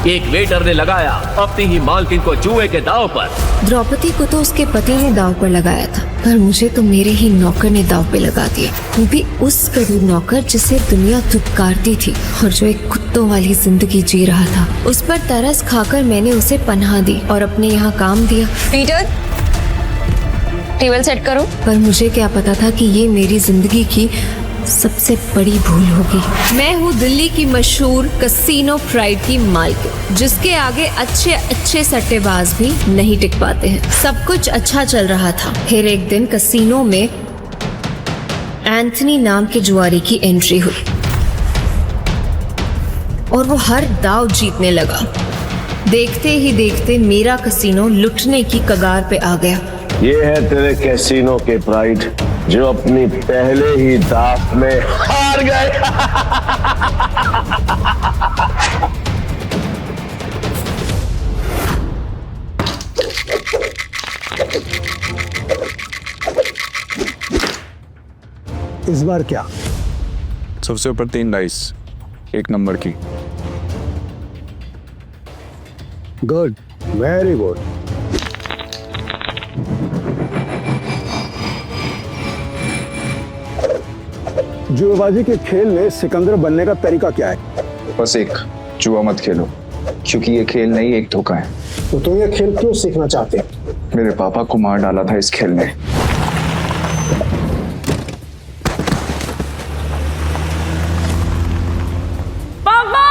एक वेटर ने लगाया अपनी ही मालकिन को जुए के दांव पर। द्रौपदी को तो उसके पति ने दांव पर लगाया था, पर मुझे तो मेरे ही नौकर ने दांव पे लगा दिया। वो भी उस गरीब नौकर जिसे दुनिया धुतकारती थी और जो एक कुत्तों वाली जिंदगी जी रहा था। उस पर तरस खाकर मैंने उसे पनाह दी और अपने यहाँ काम दिया। पीटर, टेबल सेट करो। पर मुझे क्या पता था कि ये मेरी जिंदगी की सबसे बड़ी भूल होगी। मैं हूँ दिल्ली की मशहूर कसीनो प्राइड की मालकिन, जिसके आगे अच्छे अच्छे सट्टेबाज भी नहीं टिक पाते हैं। सब कुछ अच्छा चल रहा था। फिर एक दिन कसीनो में एंथनी नाम के जुआरी की एंट्री हुई और वो हर दाव जीतने लगा। देखते ही देखते मेरा कसीनो लुटने की कगार पे आ गया। ये है तेरे कैसीनो के प्राइड, जो अपनी पहले ही दांव में हार गए। इस बार क्या? सबसे ऊपर 3 डाइस, 1 नंबर की। Good, very good. जुएबाजी के खेल में सिकंदर बनने का तरीका क्या है? बस एक, जुआ मत खेलो, क्योंकि ये खेल नहीं एक धोखा है। तो तुम ये खेल क्यों सीखना चाहते हो? मेरे पापा को मार डाला था इस खेल में। पापा!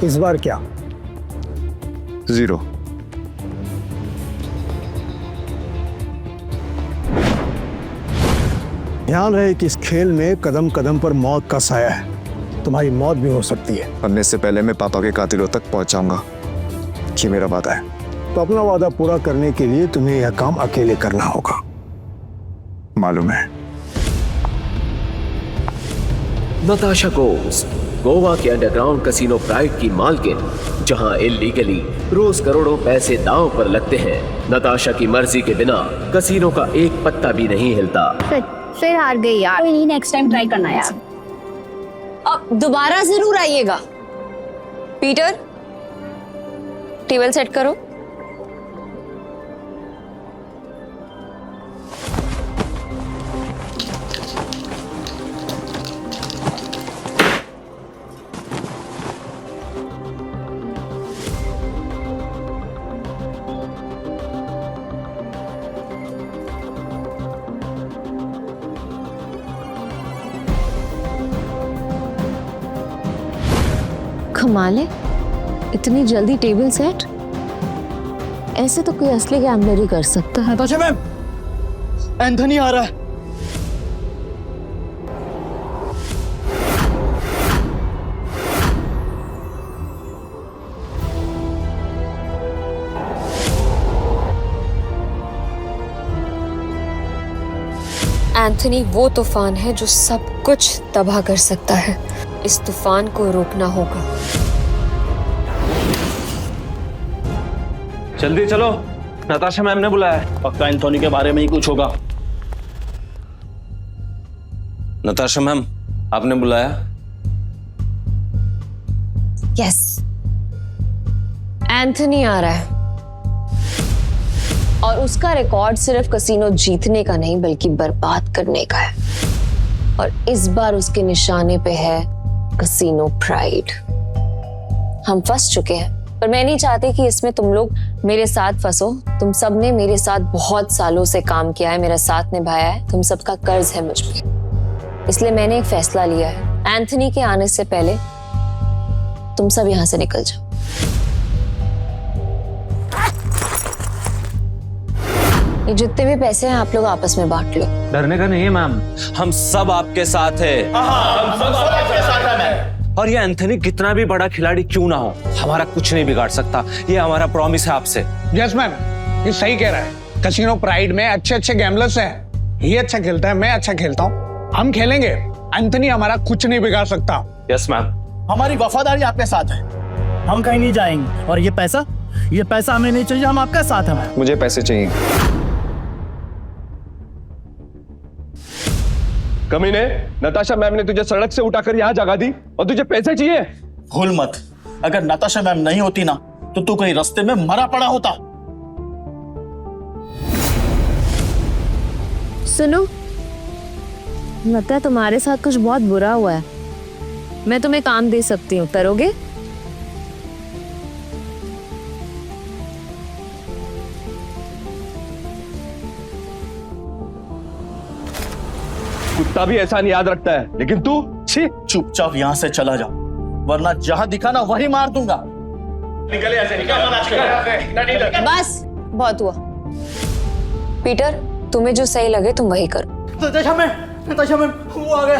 इस बार क्या? 0। ध्यान रहे कि इस खेल में कदम कदम पर मौत का साया है। तुम्हारी मौत भी हो सकती है। मरने से पहले मैं पापा के कातिलों तक पहुंच जाऊंगा। ये मेरा वादा है। तो अपना वादा पूरा करने के लिए तुम्हें यह काम अकेले करना होगा। मालूम है। नताशा घोष, गोवा के अंडरग्राउंड कसीनो प्राइड की मालकिन, जहां इल्लीगली रोज करोड़ों पैसे दांव पर लगते हैं। नताशा की मर्जी के बिना कसीनो का एक पत्ता भी नहीं हिलता। फिर हार गई यार। कोई नहीं, नेक्स्ट टाइम ट्राई करना यार। अब दोबारा जरूर आइएगा। पीटर, टेबल सेट करो। कमाल है, इतनी जल्दी टेबल सेट। ऐसे तो कोई असली गैम्बलर ही कर सकता है। नताशा मैम, एंथनी आ रहा है। एंथनी वो तूफान है जो सब कुछ तबाह कर सकता है। इस तूफान को रोकना होगा। जल्दी चलो, नताशा मैम ने बुलाया है। पक्का एंथोनी के बारे में ही कुछ होगा। नताशा मैम, आपने बुलाया? यस, एंथनी आ रहा है और उसका रिकॉर्ड सिर्फ कसीनो जीतने का नहीं बल्कि बर्बाद करने का है। और इस बार उसके निशाने पे है कसीनो प्राइड। हम फंस चुके हैं, पर मैं नहीं चाहती कि इसमें तुम लोग मेरे साथ फंसो। तुम सब ने मेरे साथ बहुत सालों से काम किया है, मेरा साथ निभाया है। तुम सबका कर्ज है मुझ पे। इसलिए मैंने एक फैसला लिया है, एंथनी के आने से पहले तुम सब यहां से निकल जाओ। ये जितने भी पैसे हैं आप लोग आपस में बांट लो। डरने का नहीं है मैम, हम सब आपके साथ हैं। और ये एंथनी कितना भी बड़ा खिलाड़ी क्यों ना हो, हमारा कुछ नहीं बिगाड़ सकता। ये हमारा प्रॉमिस है आपसे। यस मैम, ये सही कह रहा है। कसीनो प्राइड में अच्छे अच्छे गैम्बलर्स हैं। ये अच्छा खेलता है, मैं अच्छा खेलता हूँ। हम खेलेंगे, एंथनी हमारा कुछ नहीं बिगाड़ सकता। Yes ma'am. हमारी वफादारी आपके साथ है। हम कहीं नहीं जाएंगे। और ये पैसा हमें नहीं चाहिए, हम आपके साथ हैं। मुझे पैसे चाहिए। कमीने, नताशा मैम ने तुझे सड़क से उठाकर यहाँ जगा दी और तुझे पैसे चाहिए? भूल मत, अगर नताशा मैम नहीं होती ना तो तू कहीं रास्ते में मरा पड़ा होता। सुनो, लगता है तुम्हारे साथ कुछ बहुत बुरा हुआ है। मैं तुम्हें काम दे सकती हूँ, करोगे? कुत्ता भी एहसान याद रखता है, लेकिन तू छी। चुपचाप यहाँ से चला जा, वरना जहां दिखा ना वही मार दूंगा। निकले ऐसे, निकल। बस बहुत हुआ। पीटर, तुम्हें जो सही लगे तुम वही करो। नताशा मैम वो आ गया।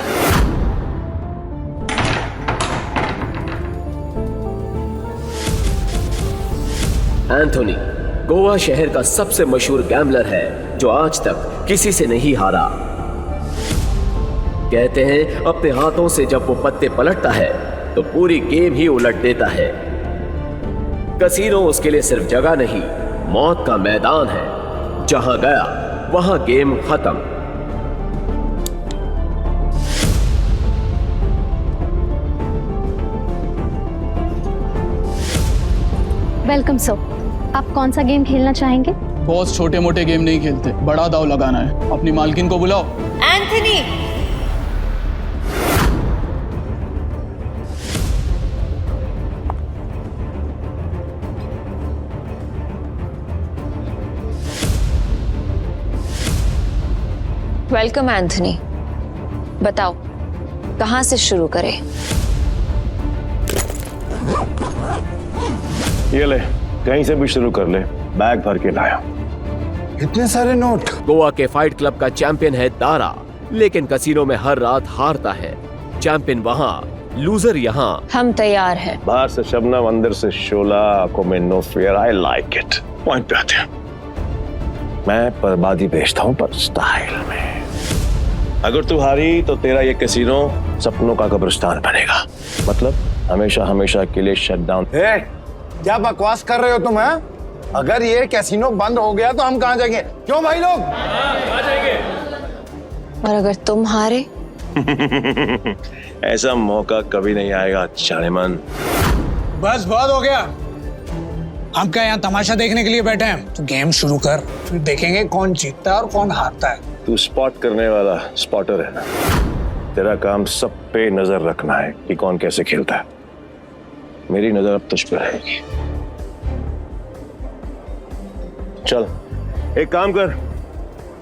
एंथोनी गोवा शहर का सबसे मशहूर गैम्बलर है जो आज तक किसी से नहीं हारा। कहते हैं अपने हाथों से जब वो पत्ते पलटता है तो पूरी गेम ही उलट देता है। कसीनो उसके लिए सिर्फ जगह नहीं, मौत का मैदान है। जहां गया वहां गेम खत्म। वेलकम सर, आप कौन सा गेम खेलना चाहेंगे? बॉस छोटे मोटे गेम नहीं खेलते, बड़ा दाव लगाना है। अपनी मालकिन को बुलाओ। Anthony, welcome Anthony. बताओ कहां से शुरू करें? ये ले, कहीं से भी शुरू कर ले, बैग भर के लाया। इतने सारे नोट। गोवा के फाइट क्लब का चैंपियन है दारा, लेकिन कसीनो में हर रात हारता है। चैंपियन वहां, लूजर यहाँ। हम तैयार हैं। बाहर से शबनम, अंदर से शोला, आंखों में no fear. I like it. Point पे आते हैं। मैं बर्बादी बेचता हूँ पर स्टाइल में। अगर तू हारी तो तेरा ये कैसीनो सपनों का कब्रिस्तान बनेगा। मतलब हमेशा हमेशा के लिए शट डाउन। क्या बकवास कर रहे हो तुम? हैं? अगर ये कैसीनो बंद हो गया तो हम कहाँ जाएंगे? क्यों भाई लोग? और अगर तुम हारे? ऐसा मौका कभी नहीं आएगा जानेमन। बस बहुत हो गया। हम क्या यहाँ तमाशा देखने के लिए बैठे हैं? तो गेम शुरू कर, फिर देखेंगे कौन जीतता है और कौन हारता है। तू स्पॉट करने वाला स्पॉटर है ना? तेरा काम सब पे नजर रखना है कि कौन कैसे खेलता है। मेरी नजर अब तुझ पे रहेगी। चल एक काम कर,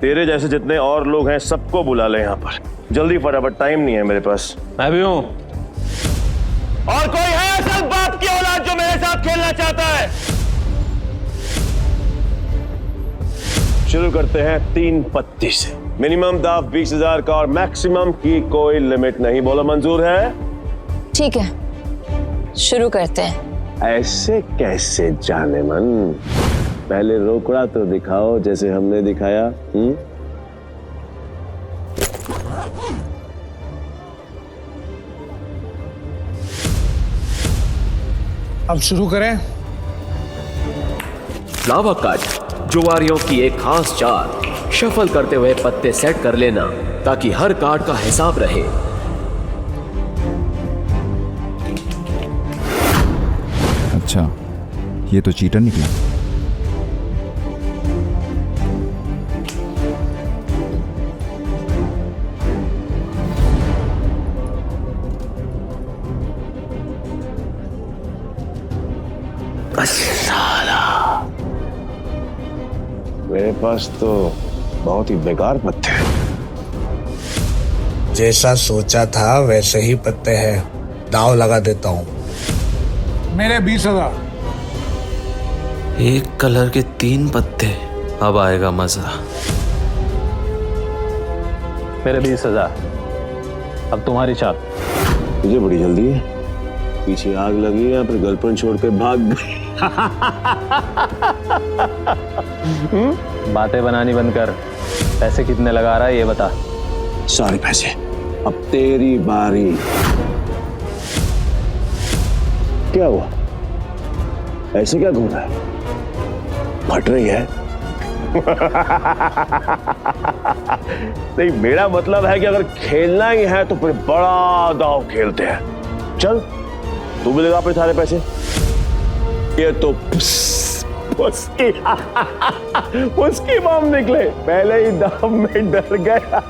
तेरे जैसे जितने और लोग हैं सबको बुला ले यहाँ पर जल्दी, फटाफट, टाइम नहीं है मेरे पास। मैं भी हूं। और कोई है असल बाप की औलाद जो मेरे साथ खेलना चाहता है? शुरू करते हैं 3 पत्ती से। मिनिमम दाव 20,000 का और मैक्सिमम की कोई लिमिट नहीं। बोलो मंजूर है? ठीक है, शुरू करते हैं। ऐसे कैसे जानेमन? पहले रोकड़ा तो दिखाओ जैसे हमने दिखाया। अब शुरू करें। फ्लावर कट जुआरियों की एक खास चाल। शफल करते हुए पत्ते सेट कर लेना ताकि हर कार्ड का हिसाब रहे। अच्छा, ये तो चीटर निकला। मेरे पास तो बहुत ही बेकार पत्ते हैं। जैसा सोचा था वैसे ही पत्ते हैं। दाव लगा देता हूँ। मेरे 20,000। एक कलर के 3 पत्ते, अब आएगा मजा। मेरे 20,000। अब तुम्हारी चाल। तुझे बड़ी जल्दी है, पीछे आग लगी या फिर गर्लफ्रेंड छोड़ के भाग गई? बातें बनानी बंद कर। पैसे कितने लगा रहा है ये बता। सारे पैसे। अब तेरी बारी। क्या हुआ? ऐसे क्या घूम रहा है? फट रही है? नहीं, मेरा मतलब है कि अगर खेलना ही है तो फिर बड़ा दांव खेलते हैं। चल तू भी लगा अपने सारे पैसे। ये तो उसकी बम निकले, पहले ही दाम में डर गया।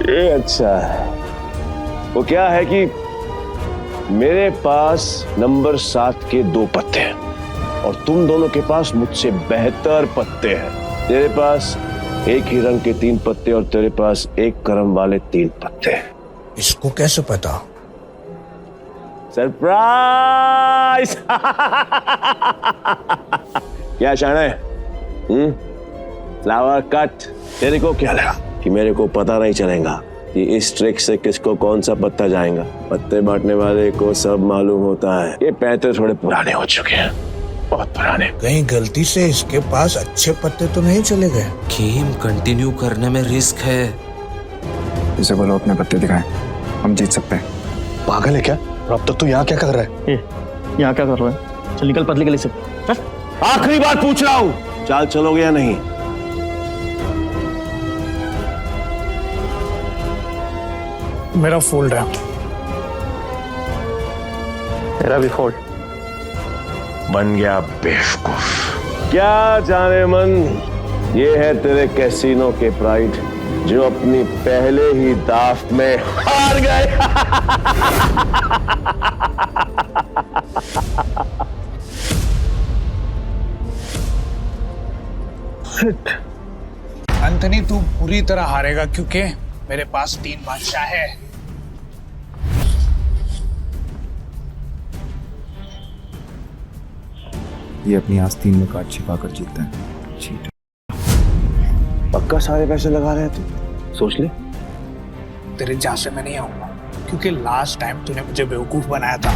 ये अच्छा है। वो क्या है कि मेरे पास नंबर 7 के 2 पत्ते हैं और तुम दोनों के पास मुझसे बेहतर पत्ते हैं। तेरे पास एक ही रंग के 3 पत्ते और तेरे पास एक करम वाले 3 पत्ते। इसको कैसे पता? सरप्राइज। क्या शाने? Flower cut. तेरे को क्या लगा कि मेरे को पता नहीं चलेगा कि इस ट्रिक से किसको कौन सा पत्ता जाएगा? पत्ते बांटने वाले को सब मालूम होता है। ये पैसे थोड़े पुराने हो चुके हैं, बहुत पुराने। कहीं गलती से इसके पास अच्छे पत्ते तो नहीं चले गए? गेम कंटिन्यू करने में रिस्क है। इसे बोलो अपने पत्ते दिखाएं, हम जीत सकते हैं। पागल है क्या? और अब तक तू यहाँ क्या कर रहा है? यहाँ क्या कर रहा है? चल निकल पतली गली से। आखिरी बार पूछ रहा हूँ, चाल चलोगे या नहीं? मेरा फोल्ड है। तेरा भी फोल्ड। बन गया बेवकूफ। क्या जाने मन, ये है तेरे कैसीनो के प्राइड जो अपनी पहले ही दाव में हार गए। एंथनी, तू पूरी तरह हारेगा क्योंकि मेरे पास 3 बादशाह है। ये अपनी आस्तीन में कार्ड छिपाकर जीतता है। चीट। पक्का सारे पैसे लगा रहे थे? सोच ले। तेरे जहाँ से मैं नहीं आऊंगा क्योंकि लास्ट टाइम तूने मुझे बेवकूफ बनाया था,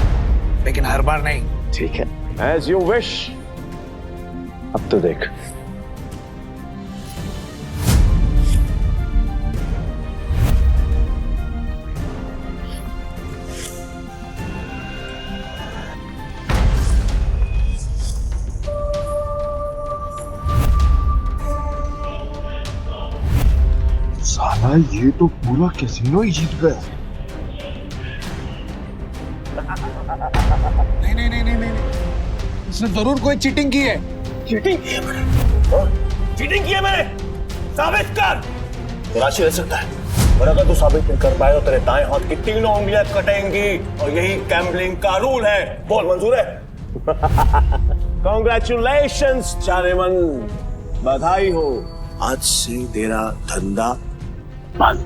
लेकिन हर बार नहीं। ठीक है, एज यू विश। अब तो देख। साला ये तो पूरा कैसीनो ही जीत गया। नहीं नहीं नहीं नहीं नहीं, इसने जरूर कोई चीटिंग की है। चीटिंग की है मैंने? चीटिंग की है मैंने? साबित कर। राशि रह सकता है, और अगर तू साबित नहीं कर पाए तो तेरे दाएं हाथ की 3 उंगलियां कटेंगी, और यही गैम्बलिंग का रूल है। बोल, मंजूर है? कांग्रेचुलेशंस जानेमन, बधाई हो। आज से तेरा धंधा बंद।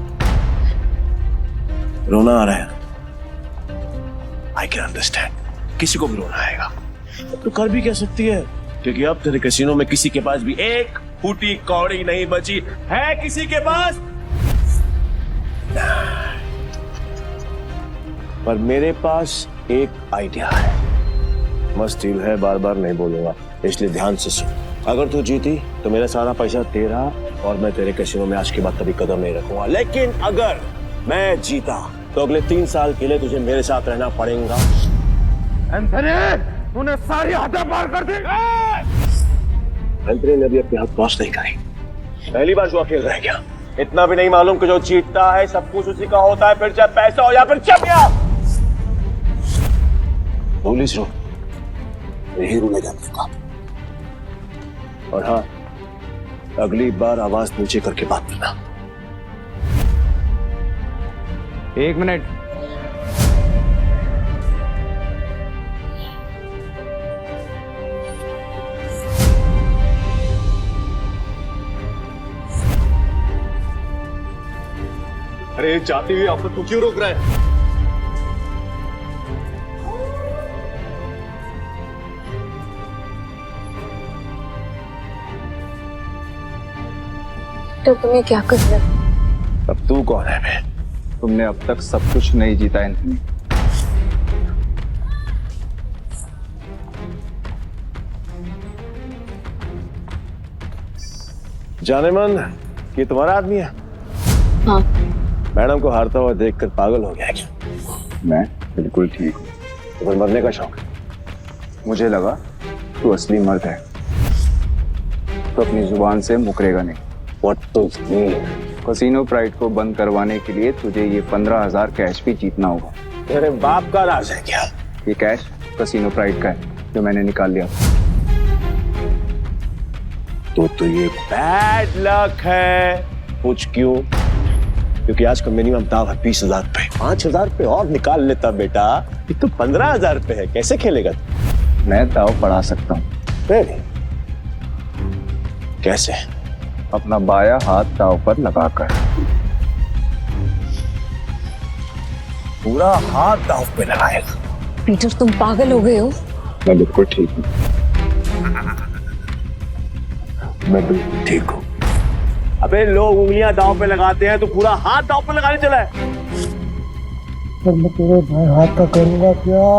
रोना आ रहा है? आई कैन अंडरस्टैंड, किसी को भी रोना आएगा। तो कर भी क्या सकती है, क्योंकि अब तेरे कैसीनो में किसी के पास भी एक फूटी कौड़ी नहीं बची है। किसी के पास? पर मेरे पास एक आइडिया है। मस्त डील है, बार बार नहीं बोलूंगा, इसलिए ध्यान से सुन। अगर तू जीती तो मेरा सारा पैसा तेरा, और मैं तेरे कैसीनो में आज के बाद कभी कदम नहीं रखूंगा। लेकिन अगर मैं जीता तो अगले 3 साल के लिए तुझे मेरे साथ रहना पड़ेगा। एंथनी, तूने सारी हदें पार कर दी। एंथनी ने अभी अपनी हाथ क्रॉस नहीं करी। पहली बार जो अकेले रह गया। इतना भी नहीं मालूम कि जो जीतता है सब कुछ उसी का होता है, फिर चाहे पैसा हो या फिर चमिया। पुलिस रो, यही रूल है। और हाँ, अगली बार आवाज नीचे करके बात करना। 1 मिनट। अरे जाती हुई आफत को क्यों रोक रहा है? तो तुम्हें क्या कर रहे हो? अब तू कौन है बे? तुमने अब तक सब कुछ नहीं जीता एंथनी। जानेमन, ये तुम्हारा आदमी है? हाँ। मैडम को हारता हुआ देखकर पागल हो गया क्या? मैं बिल्कुल ठीक हूँ। तुम्हें मरने का शौक है? मुझे लगा तू असली मर्द है तो अपनी जुबान से मुकरेगा नहीं। What to mean? Casino pride को बंद करवाने के लिए तुझे ये 15,000 कैश भी जीतना होगा। तेरे बाप का राज है क्या? ये कैश कसीनो प्राइड का है जो मैंने निकाल लिया। तो ये बैड लक है। पूछ क्यों? क्योंकि आज का मिनिमम दाव है 20,000 पे। 5,000 पे और निकाल लेता बेटा। ये तो 15,000 पे है, कैसे खेलेगा? मैं दाव बढ़ा सकता हूँ। कैसे? अपना बाया हाथ दाव पर लगाकर। पूरा हाथ दाव पे लगाएगा? पीटर तुम पागल हो गए हो? मैं बिल्कुल ठीक हूँ। मैं बिल्कुल ठीक हूँ। अबे लोग उंगलियां दांव पे लगाते हैं तो पूरा हाथ दांव पे लगाने चला है। मैं तेरे भाई हाथ का करूंगा क्या?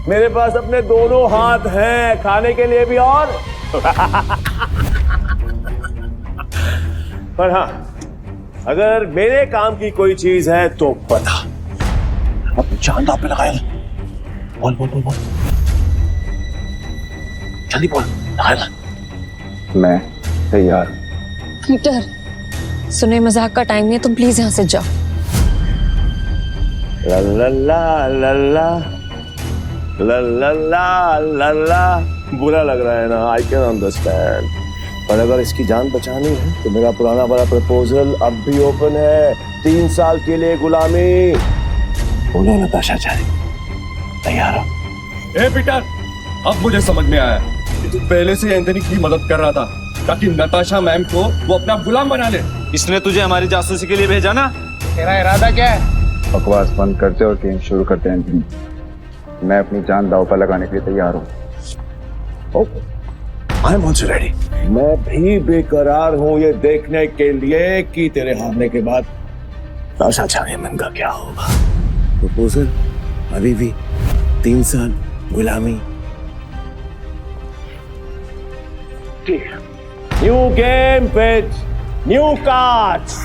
मेरे पास अपने दोनों हाथ हैं, खाने के लिए भी और पर हाँ, अगर मेरे काम की कोई चीज है तो बता। अब जान दांव पे लगाएगा। बोल बोल बोल बोल, जल्दी बोल, लगाएगा। मैं तैयार हूँ। पीटर सुने, मजाक का टाइम नहीं है, तुम प्लीज यहाँ से जाओ। ला ला ला ला ला ला ला ला ला ला। बुरा लग रहा है ना, आई कैन अंडरस्टैंड, पर अगर इसकी जान बचानी है तो मेरा पुराना वाला प्रपोजल अब भी ओपन है। 3 साल के लिए गुलामी। बोलो नताशा चाहे, तैयार हो? ए पीटर, अब मुझे समझ में आया कि तू पहले से एंथनी की मदद कर रहा था ताकि नताशा मैम को वो अपना गुलाम बना ले। इसने तुझे हमारी जासूसी के लिए भेजा ना? तेरा इरादा क्या है? बकवास बंद करते और गेम शुरू करते हैं। मैं अपनी जान दाव पर लगाने के लिए तैयार हूँ। I am also ready. मैं भी बेकरार हूँ ये देखने के लिए कि तेरे हारने के बाद नताशा चाहे मन का क्या होगा। प्रपोजल अभी भी 3 साल गुलामी। New game with new cards.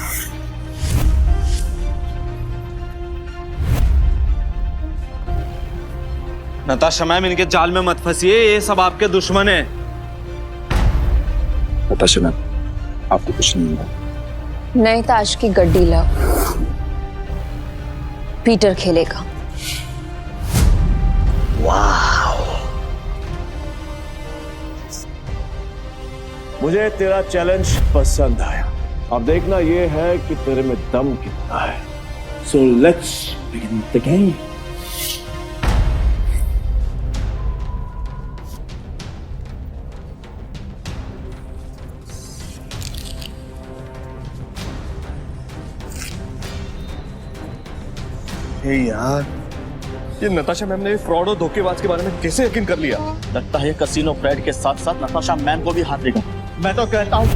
Natasha ma'am, इनके जाल में मत फंसिए, ये सब आपके दुश्मन है। नताशा मैम, आपको कुछ नहीं होगा। नए ताश की गड्डी लाओ, पीटर खेलेगा। मुझे तेरा चैलेंज पसंद आया। अब देखना ये है कि तेरे में दम कितना है। So let's begin the game. यार, ये नताशा मैम ने फ्रॉड और धोखेबाज के बारे में कैसे यकीन कर लिया? लगता है कसीनो प्राइड के साथ साथ नताशा मैम को भी हाथ देगा। मैं तो कहता हूँ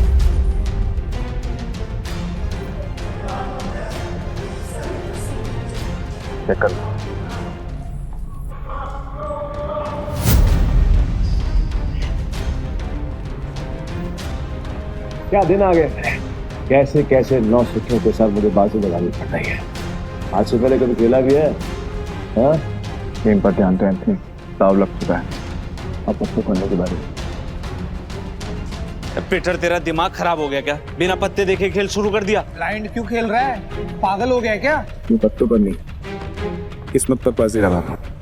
क्या दिन आ गए। कैसे कैसे 9 सुखियों के साथ मुझे बाजू लगानी पड़ रही है। आज से पहले कभी खेला भी है? हाँ? गेम पर ध्यान दो एंथनी, दाव लग चुका है। अब पत्ते करने के बारे में। पीटर, तेरा दिमाग खराब हो गया क्या? बिना पत्ते देखे खेल शुरू कर दिया। ब्लाइंड क्यों खेल रहा है? पागल हो गया क्या? ये पत्तों पर नहीं, किस्मत पर बाजी लगा।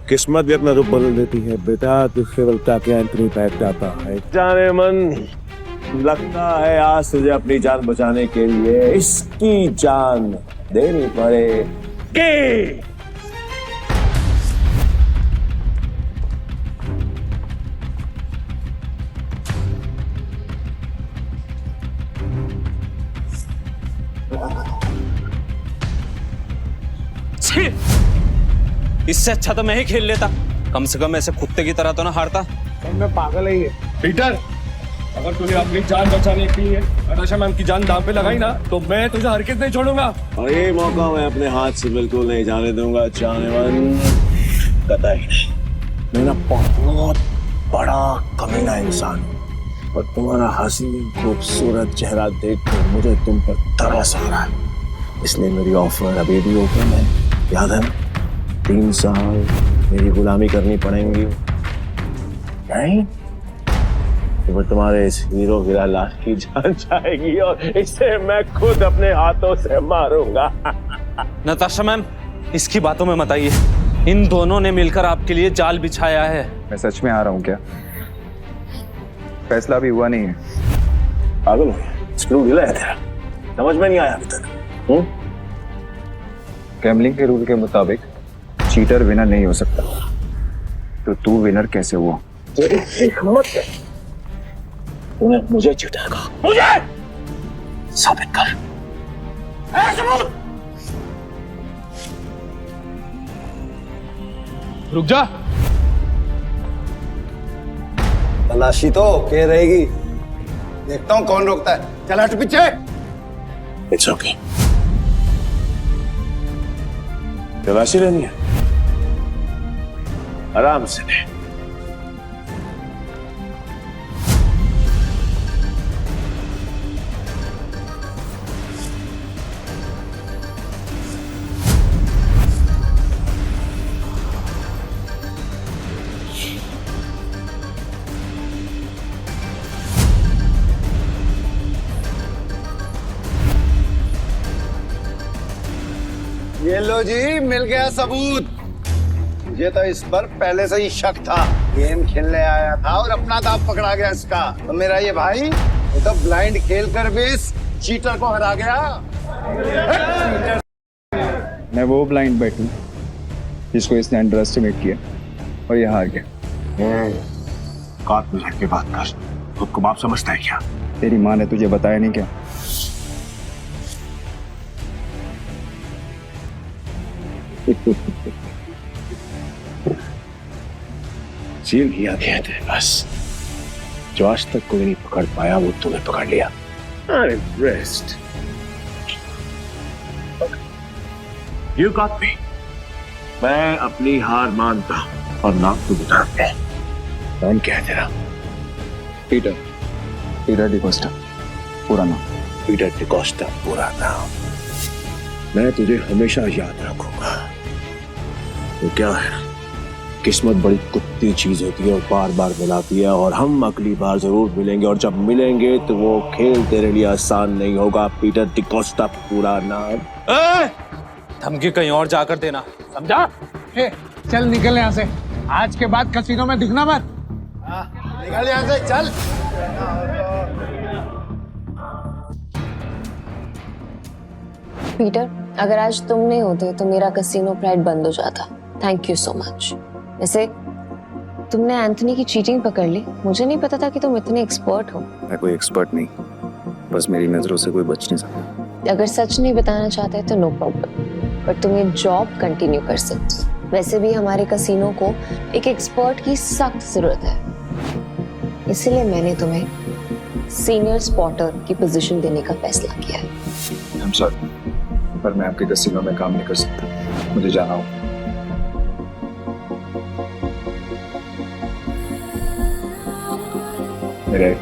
किस्मत भी अपना रूप बदल देती है बेटा। तू केवल ताकि एंथनी बैठ जाता है। जाने मन, लगता है आज तुझे अपनी जान बचाने के लिए इसकी जान देनी पड़ेगी। इससे अच्छा तो मैं ही खेल लेता। कम से कम ऐसे कुत्ते की तरह तो ना हारता। मैं पागल ही है। पीटर, अगर तूने अपनी जान बचाने के लिए नताशा मैम की जान दांव पे लगाई ना, तो मैं तुझे हरकत नहीं छोड़ूंगा। और ये मौका मैं अपने हाथ से बिल्कुल नहीं जाने दूंगा। जाने मन, कतई नहीं। मैं ना बहुत बड़ा कमीना इंसान हूँ और तुम्हारा हसीन खूबसूरत चेहरा देखकर मुझे तुम पर तरस आ रहा है। इसलिए मेरी ऑफर अभी भी ओपन है। याद है, 3 साल मेरी गुलामी करनी पड़ेंगी। नहीं तो तुम्हारे इस हीरो हीरा लाल की जान जाएगी और इसे मैं खुद अपने हाथों से मारूंगा। नताशा मैम, इसकी बातों में मत आइए। इन दोनों ने मिलकर आपके लिए जाल बिछाया है। मैं सच में आ रहा हूँ क्या? फैसला अभी हुआ नहीं है। पागल हो गया, स्क्रू ढीला है तेरा, समझ में नहीं आया अभी तक। गैम्बलिंग के रूल के मुताबिक चीटर विनर नहीं हो सकता, तो तू विनर कैसे हुआ? तेरी हिम्मत है, तूने मुझे चीटर कहा, मुझे साबित कर। सबूत। रुक जा। तलाशी तो के रहेगी, देखता हूँ कौन रोकता है। चल हट पीछे। इट्स ओके, तलाशी लेनी है, आराम से ले। ये लो जी, मिल गया सबूत। मुझे तो इस पर पहले से ही शक था। गेम खेलने आया था और अपना दांव पकड़ा गया इसका। तो मेरा ये भाई ये तो ब्लाइंड खेल कर भी इस चीटर को हरा गया। मैं वो ब्लाइंड बैट हूँ जिसको इसने अंडर एस्टिमेट किया और ये हार गया। काट में के बात कर, खुद को बाप समझता है क्या? तेरी माँ ने तुझे बताया नहीं क्या? सील किया गया थे बस, जो आज तक कोई नहीं पकड़ पाया वो तूने पकड़ लिया। I'm impressed. You got me. मैं अपनी हार मानता हूं और नाम तो बताते हैं। कौन क्या है तेरा? पीटर डिकोस्टा पूरा नाम। पीटर डिकोस्टा पूरा नाम। मैं तुझे हमेशा याद रखूंगा। तो क्या है, किस्मत बड़ी कुत्ती चीज होती है और बार बार मिलाती है, और हम अगली बार जरूर मिलेंगे, और जब मिलेंगे तो वो खेल तेरे लिए आसान नहीं होगा। पीटर डिकोस्टा पूरा नाम। धमकी कहीं और जाकर देना, समझा? चल निकल यहाँ से, आज के बाद कसीनो में दिखना मत। निकल यहाँ से, चल। पीटर, अगर आज तुम नहीं होते तो मेरा कसीनो प्राइड बंद हो जाता। Thank you so much. वैसे तुमने एंथनी की चीटिंग पकड़ ली, मुझे नहीं पता था कि तुम इतने एक्सपर्ट हो। मैं कोई एक्सपर्ट नहीं, बस मेरी नजरों से कोई बच नहीं सकता। अगर सच नहीं बताना चाहते तो नो प्रॉब्लम, पर तुम ये जॉब कंटिन्यू कर सकते हो। वैसे भी हमारे कसीनो को एक एक्सपर्ट की सख्त जरूरत है, इसलिए मैंने तुम्हें सीनियर स्पॉटर की पोजीशन देने का फैसला किया है। I'm sorry, पर मैं आपके कसीनो में काम नहीं कर सकता, मुझे जाना हो। मेरा एक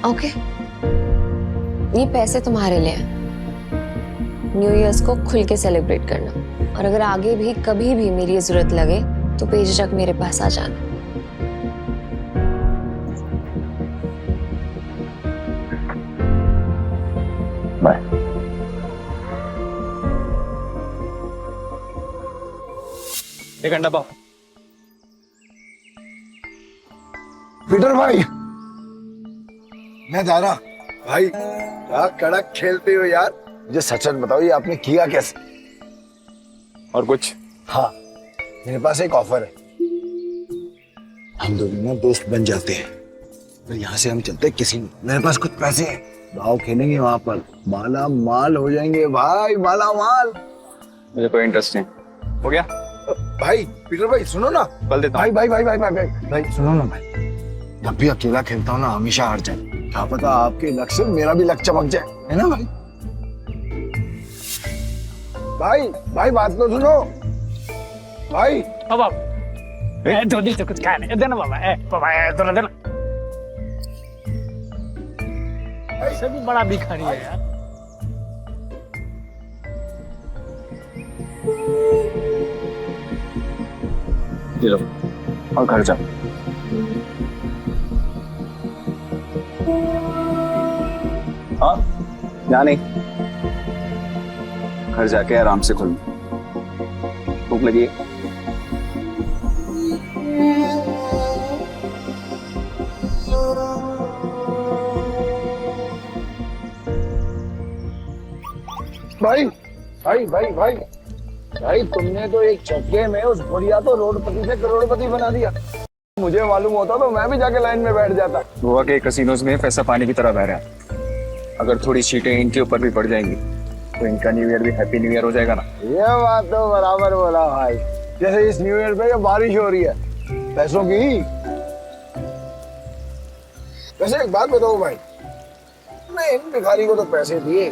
ओके, ये पैसे तुम्हारे लिए हैं। न्यू ईयर्स को खुल के सेलिब्रेट करना, और अगर आगे भी कभी भी मेरी जरूरत लगे तो बेझिझक मेरे पास आ जाना। बाय। एक अंडा पाओ। पीटर भाई, मैं जा रहा। भाई क्या कड़क खेलते हो यार। मुझे सच सच बताओ, ये आपने किया कैसे? और कुछ? हाँ, मेरे पास एक ऑफर है। हम दोनों ना दोस्त बन जाते हैं, फिर यहाँ से हम चलते हैं किसी। मेरे पास कुछ पैसे हैं, दाव खेलेंगे वहां पर, माला माल हो जाएंगे भाई, माला माल। मुझे कोई इंटरेस्ट नहीं। हो गया? भाई पीटर भाई सुनो ना। बल देता भाई भाई भाई भाई भाई भाई भाई सुनो ना भाई, जब भी अकेला खेलता हूँ ना हमेशा हार जाए। क्या पता आपके लक से मेरा भी लक चमक जाए, है ना भाई? भाई भाई बात तो सुनो भाई। बाबा धोनी से कुछ खाने देना बाबा। बाबा देना देना। ऐसे भी बड़ा भिखारी है यार। ये लो और घर जाओ। हाँ, यहाँ नहीं, घर जाके आराम से खोलूं। भूख लगी है? भाई भाई भाई भाई भाई, तुमने तो एक झटके में उस बुढ़िया तो रोडपति से करोड़पति बना दिया। मुझे मालूम होता तो मैं भी जाके लाइन में बैठ जाता। गोवा के कसिनोज में पैसा पानी की तरह बह रहा है। अगर थोड़ी सीटें इनके ऊपर भी पड़ जाएंगी तो इनका न्यू ईयर भी हैप्पी न्यू ईयर हो जाएगा ना। ये बात तो बराबर बोला भाई। जैसे इस न्यू ईयर पे ये बारिश हो रही है पैसों की। वैसे एक बात बताओ भाई, मैं इन भिखारी को तो पैसे दिए,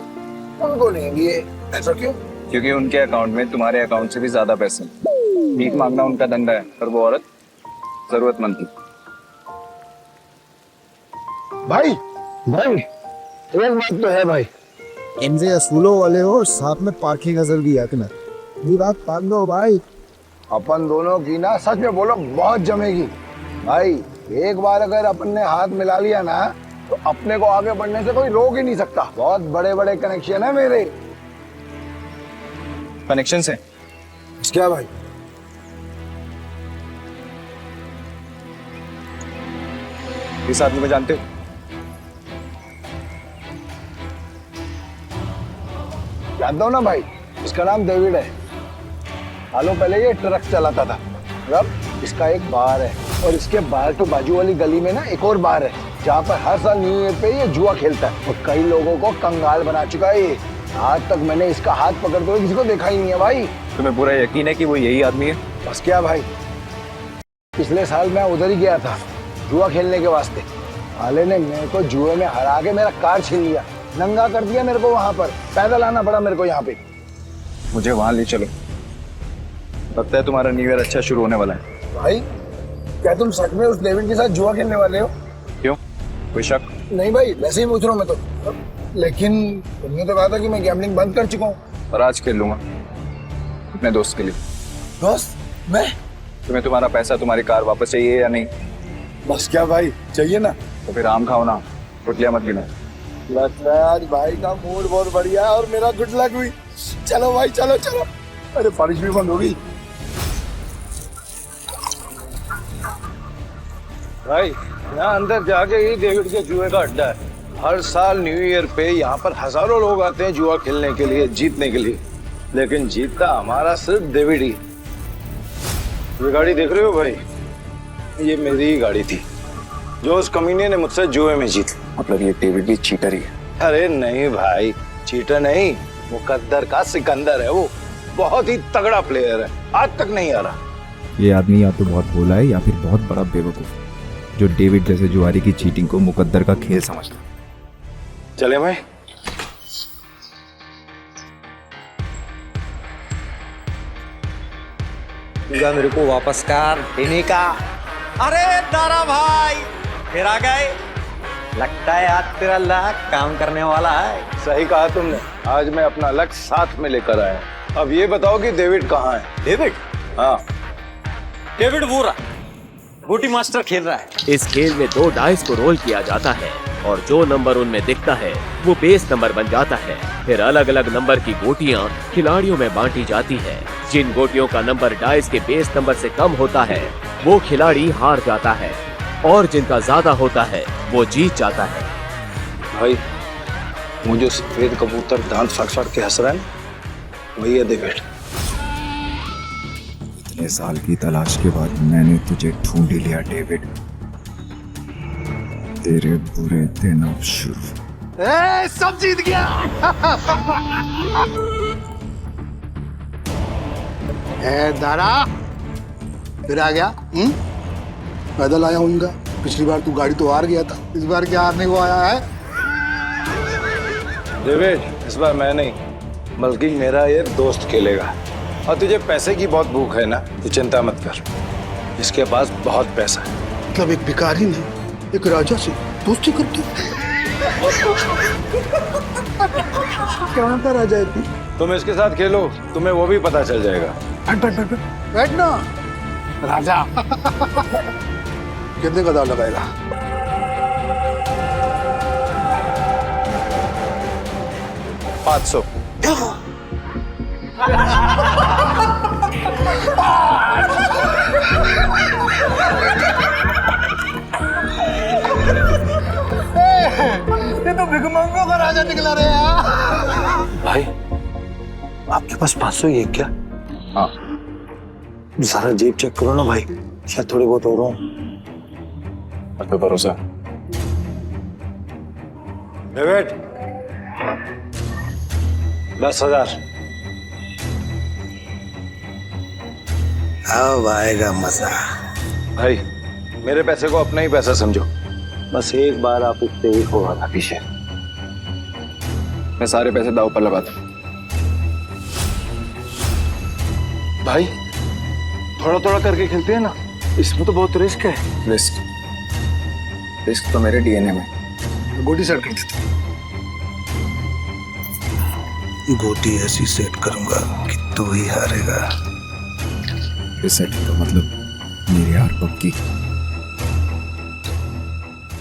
उनको नहीं दिए, ऐसा क्यों? क्योंकि उनके अकाउंट में तुम्हारे अकाउंट से भी ज्यादा पैसे हैं। भीख मांगना उनका धंधा है, पर वो औरत जरूरतमंद थी। भाई भाई एक बात तो है भाई, इनसे असूलों वाले हो और साथ में पार्किंग अजल भी है ना। ये बात मान लो भाई। अपन दोनों की ना सच में बोलो बहुत जमेगी भाई। एक बार अगर अपन ने हाथ मिला लिया ना तो अपने को आगे बढ़ने से कोई रोक ही नहीं सकता। बहुत बड़े बड़े कनेक्शन है मेरे। कनेक्शन से क्या भाई? इस आदमी को जानते हो? जानता हूँ ना भाई, इसका नाम डेविड है। सालों पहले ये ट्रक चलाता था। अब इसका एक बार है और इसके बाहर तो बाजू वाली गली में ना एक और बार है जहाँ पर हर साल न्यू ईयर पे ये जुआ खेलता है और कई लोगों को कंगाल बना चुका है ये। आज तक मैंने इसका हाथ पकड़ते हुए किसी को देखा ही नहीं है भाई। तुम्हें पूरा यकीन है कि वो यही आदमी है? बस क्या भाई, पिछले साल मैं उधर ही गया था जुआ खेलने के वास्ते। साले ने मेरे को जुए में हरा के मेरा कार छीन लिया, नंगा कर दिया मेरे को। वहां पर पैदल आना पड़ा मेरे को यहाँ पे। मुझे वहां ले चलो, लगता है तुम्हारा न्यू ईयर अच्छा शुरू होने वाला है। भाई क्या तुम सच में उस डेविड के साथ जुआ खेलने वाले हो? क्यों, कोई शक? नहीं भाई, वैसे ही पूछ रहा हूँ मैं तो। लेकिन तुमने तो कहा था कि मैं गैम्बलिंग बंद कर चुका हूँ। और आज खेल लूंगा अपने दोस्त के लिए। दोस्त? मैं? तुम्हें तुम्हारा पैसा, तुम्हारी कार वापस चाहिए या नहीं? बस क्या भाई, चाहिए ना। तो फिर आम खाओ ना, रोटियां मत गिनो। लगता है आज भाई का मूड बहुत बढ़िया है और मेरा गुड लक हुई। चलो भाई चलो चलो। अरे बारिश भी बंद हो गई। भाई यहाँ अंदर जाके ही डेविड के जुए का अड्डा है। हर साल न्यू ईयर पे यहाँ पर हजारों लोग आते हैं जुआ खेलने के लिए, जीतने के लिए। लेकिन जीतता हमारा सिर्फ डेविड ही। ये गाड़ी देख रहे हो भाई, ये मेरी ही गाड़ी थी जो उस कमीने ने मुझसे जुए में जीत। मतलब ये डेविड भी चीटर ही है? अरे नहीं भाई, चीटर नहीं, मुकद्दर का सिकंदर है वो। बहुत ही तगड़ा प्लेयर है, आज तक नहीं आ रहा। ये आदमी या तो बहुत भोला है या फिर बहुत बड़ा बेवकूफ जो डेविड जैसे जुआरी की चीटिंग को मुकद्दर का खेल समझता है। चले भाई। मेरे को वापस कर देने का। अरे दारा भाई फिर आ गए। लगता है आज तेरा लक काम करने वाला है। सही कहा तुमने, आज मैं अपना लक साथ में लेकर आया। अब ये बताओ कि डेविड कहाँ है? डेविड? हाँ, डेविड वो रहा, बूटी मास्टर खेल रहा है। इस खेल में 2 डाइस को रोल किया जाता है और जो नंबर उनमें दिखता है वो बेस नंबर बन जाता है। फिर अलग अलग नंबर की गोटियां खिलाड़ियों में बांटी जाती है। जिन गोटियों का नंबर डाइस के बेस नंबर से कम होता है वो खिलाड़ी हार जाता है और जिनका ज्यादा होता है वो जीत जाता है। भाई मुझे सफेद कबूतर दांत फाड़ फाड़ के हंस रहा है, वही है डेविड। इतने साल की तलाश के बाद मैंने तुझे ढूंढ ही लिया डेविड। तेरे बुरे दिन अब शुरू। सब जीत गया। दारा फिर आ गया। पैदल आया हूँ। पिछली बार तू गाड़ी तो हार गया था, इस बार क्या हारने को आया है? डेविड, इस बार मैं नहीं बल्कि मेरा ये दोस्त खेलेगा। और तुझे पैसे की बहुत भूख है ना, तो चिंता मत कर, इसके पास बहुत पैसा है। मतलब एक भिखारी ने एक राजा से दोस्ती कर दी। कहाँ का राजा है तू? तुम इसके साथ खेलो, तुम्हें वो भी पता चल जाएगा। बैठ ना राजा। कितने का दाव लगाएगा? 500। ये तो भिखमंगों का राजा निकला रे यार। भाई आपके पास 500 ही है क्या? हाँ। सारा जेब चेक करो ना भाई, शायद थोड़े बहुत हो रहा हूँ। अब तो भरोसा। डेविड 10,000। अब आएगा मजा। भाई मेरे पैसे को अपना ही पैसा समझो, बस एक बार आप उससे ही हो रहा था पीछे। मैं सारे पैसे दाव पर लगाता हूँ। भाई थोड़ा थोड़ा करके खेलते हैं ना, इसमें तो बहुत रिस्क है। रिस्क तो मेरे डीएनए में। गोटी सेट कर देते। गोटी ऐसी सेट करूंगा कि तू ही हारेगा। सेट का मतलब मेरी हार पक्की।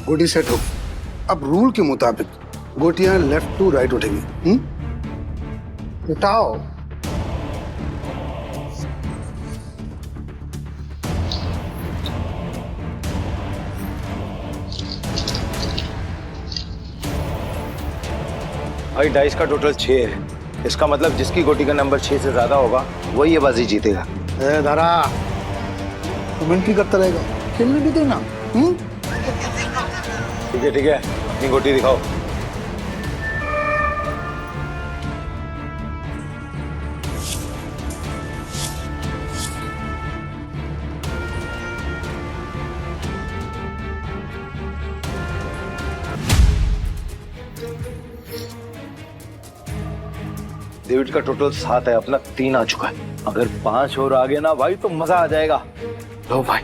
गोटी सेट हो। अब रूल के मुताबिक गोटियां लेफ्ट टू राइट उठेंगी। उठाओ। भाई डाइस का टोटल 6 है, इसका मतलब जिसकी गोटी का नंबर 6 से ज्यादा होगा वही ये बाजी जीतेगा। ए दारा, तू मिनट्री करता रहेगा, खेलने भी देना। ठीक है, अपनी गोटी दिखाओ। डेविड का टोटल 7 है, अपना 3 आ चुका है। अगर 5 और आ गए ना भाई तो मजा आ जाएगा। लो भाई।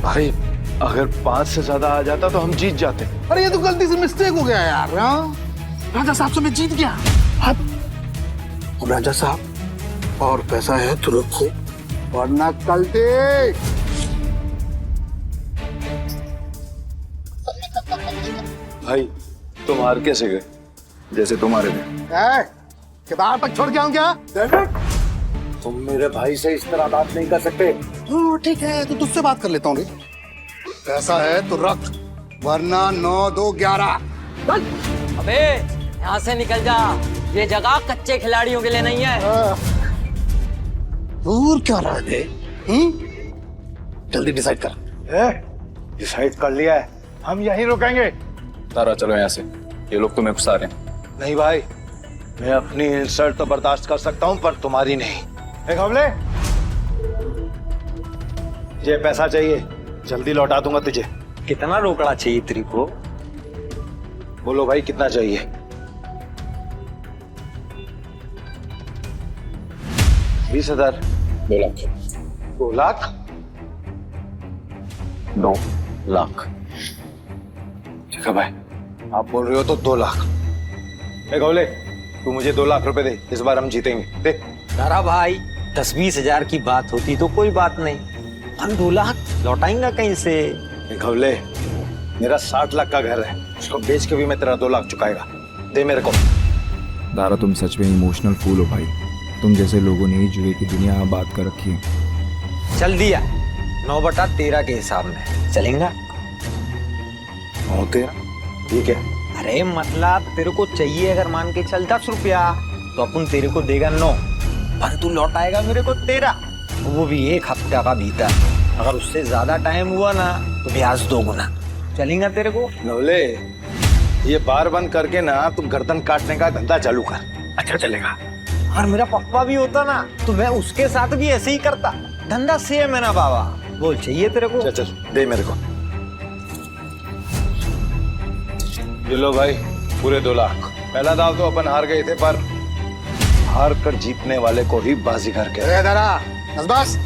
भाई अगर 5 से ज्यादा आ जाता तो हम जीत जाते। अरे ये तो गलती से मिस्टेक हो गया यार। राजा साहब से मैं जीत गया। अब राजा साहब और पैसा है तो रखो, वरना कल देख। भाई तुम हार कैसे गए? जैसे तुम्हारे में। किताब तक छोड़ के आऊं क्या? तुम मेरे भाई से इस तरह बात नहीं कर सकते। ठीक है, तो तुझसे बात कर लेता हूँ। पैसा है तो रख, वरना 9, 2, 11। अबे यहाँ से निकल जा, ये जगह कच्चे खिलाड़ियों के लिए नहीं है। दूर क्या रहा है? जल्दी डिसाइड कर। डिसाइड कर लिया है, हम यहीं रुकेंगे। तारा चलो यहाँ से, ये लोग तुम्हें घुसा रहे हैं। नहीं भाई, मैं अपनी इंसल्ट तो बर्दाश्त कर सकता हूँ पर तुम्हारी नहीं। एक हमले, ये पैसा चाहिए, जल्दी लौटा दूंगा तुझे। कितना रोकड़ा चाहिए तेरे को? बोलो भाई कितना चाहिए? 20,000। 2 लाख। 2 लाख? 2 लाख। ठीक है भाई, आप बोल रहे हो तो 2 लाख। एक हमले, तू मुझे 2 लाख रुपए दे, इस बार हम जीतेंगे। दे। तारा भाई 10-20 हजार की बात होती तो कोई बात नहीं, हम 2 लाख लौटाएंगे कहीं से? एक हमले, मेरा 60 लाख का घर है, उसको बेच के भी मैं तेरा 2 लाख चुकाएगा। दे मेरे को। दारा तुम सच में इमोशनल फूल हो भाई। तुम जैसे लोगों ने ही जुए की दुनिया आबाद कर रखी है। चल दिया, 9/13 के हिसाब में चलेगा। 9/13? ठीक है। अरे मतलब तेरे को चाहिए अगर मान के चल 10 रुपया तो अपन तेरे को देगा 9, पर तू लौटाएगा मेरे को 13, वो भी 1 हफ्ते का भीतर। अगर उससे ज्यादा टाइम हुआ ना तो ब्याज 2 गुना। चलेगा तेरे को? नवले, ये बार बंद करके ना तुम गर्दन काटने का धंधा चालू कर। अच्छा चलेगा। और मेरा पप्पा भी होता ना तो मैं उसके साथ भी ऐसे ही करता। धंधा सेम है ना बाबा। बोल चाहिए तेरे को? चल चल दे मेरे को। ये लो भाई, पूरे 2 लाख। पहला दाव तो अपन हार गए थे, पर हार कर जीतने वाले को ही बाजीगर कहते हैं। दारा, बस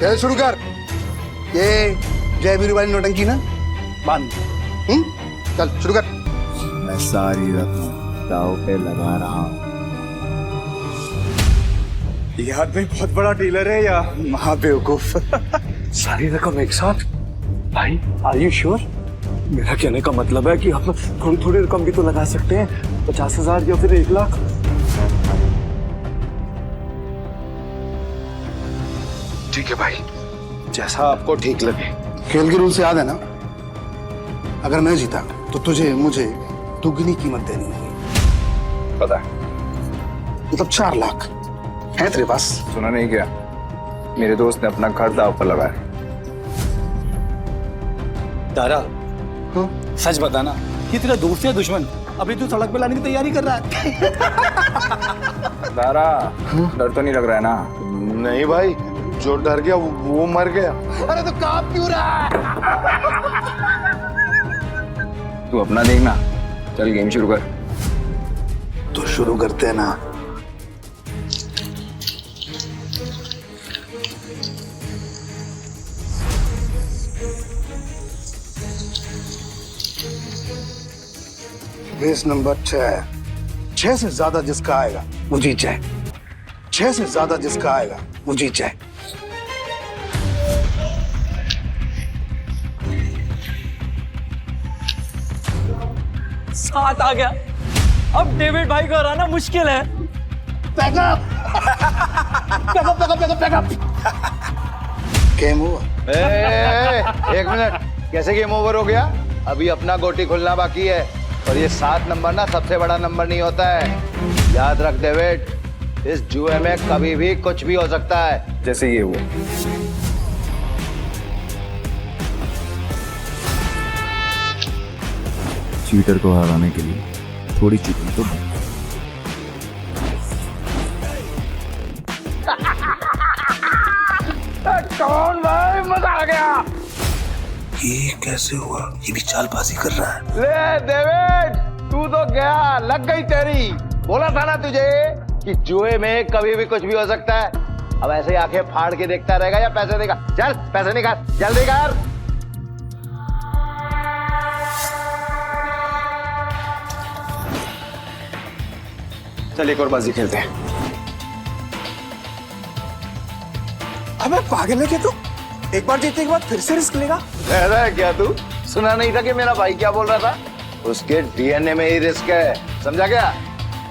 खेल शुरू कर। ये जय वीरू वाली नौटंकी ना बांध। चल शुरू कर। मैं सारी रकम दाव पे लगा रहा हूँ। ये आदमी बहुत बड़ा डीलर है या महाबेवकूफ? सारी रकम एक साथ? भाई आर यू श्योर? मेरा कहने का मतलब है कि आप थोड़ी थोड़ी रकम भी तो लगा सकते हैं, 50,000 या फिर 1 लाख। ठीक है भाई, जैसा आपको ठीक लगे। खेल के रूल से याद है ना, अगर मैं जीता तो तुझे मुझे दुगनी कीमत देनी होगी। पता है। मतलब 4 लाख है तेरे पास? सुना नहीं क्या? मेरे दोस्त ने अपना घर दांव पर लगाया। तारा, सच बताना, ये तेरा दोस्त या दुश्मन? अभी तू सड़क पे लाने की तैयारी कर रहा है। दारा, डर तो नहीं लग रहा है ना? नहीं भाई, जो डर गया वो मर गया। अरे तो कांप क्यों रहा है? तू अपना देखना, चल गेम शुरू कर। तो शुरू करते हैं ना। रेस नंबर 6 से ज्यादा जिसका आएगा वो जीत जाए। 6 से ज्यादा जिसका आएगा वो जीत जाए। सात आ गया। अब डेविड भाई को हराना मुश्किल है। Game over. एक मिनट, कैसे गेम ओवर हो गया? अभी अपना गोटी खुलना बाकी है। और ये 7 नंबर ना सबसे बड़ा नंबर नहीं होता है, याद रख डेविड। इस जुए में कभी भी कुछ भी हो सकता है। जैसे ये हुआ। चीटर को हराने के लिए थोड़ी चीटिंग तो बनती है। कौन भाई, मजा आ गया। ये कैसे हुआ? ये भी चालबाजी कर रहा है। ले डेविड, तू तो गया, लग गई तेरी। बोला था ना तुझे कि जुए में कभी भी कुछ भी हो सकता है। अब ऐसे ही आंखें फाड़ के देखता रहेगा या पैसे देगा? चल पैसे निकाल, जल्दी कर। चल एक और बाजी खेलते हैं। अबे पागल है क्या तू? एक बार जीतने के बाद फिर से रिस्क लेगा? कह रहा है क्या तू? सुना नहीं था कि मेरा भाई क्या बोल रहा था? उसके डीएनए में ही रिस्क है, समझा क्या?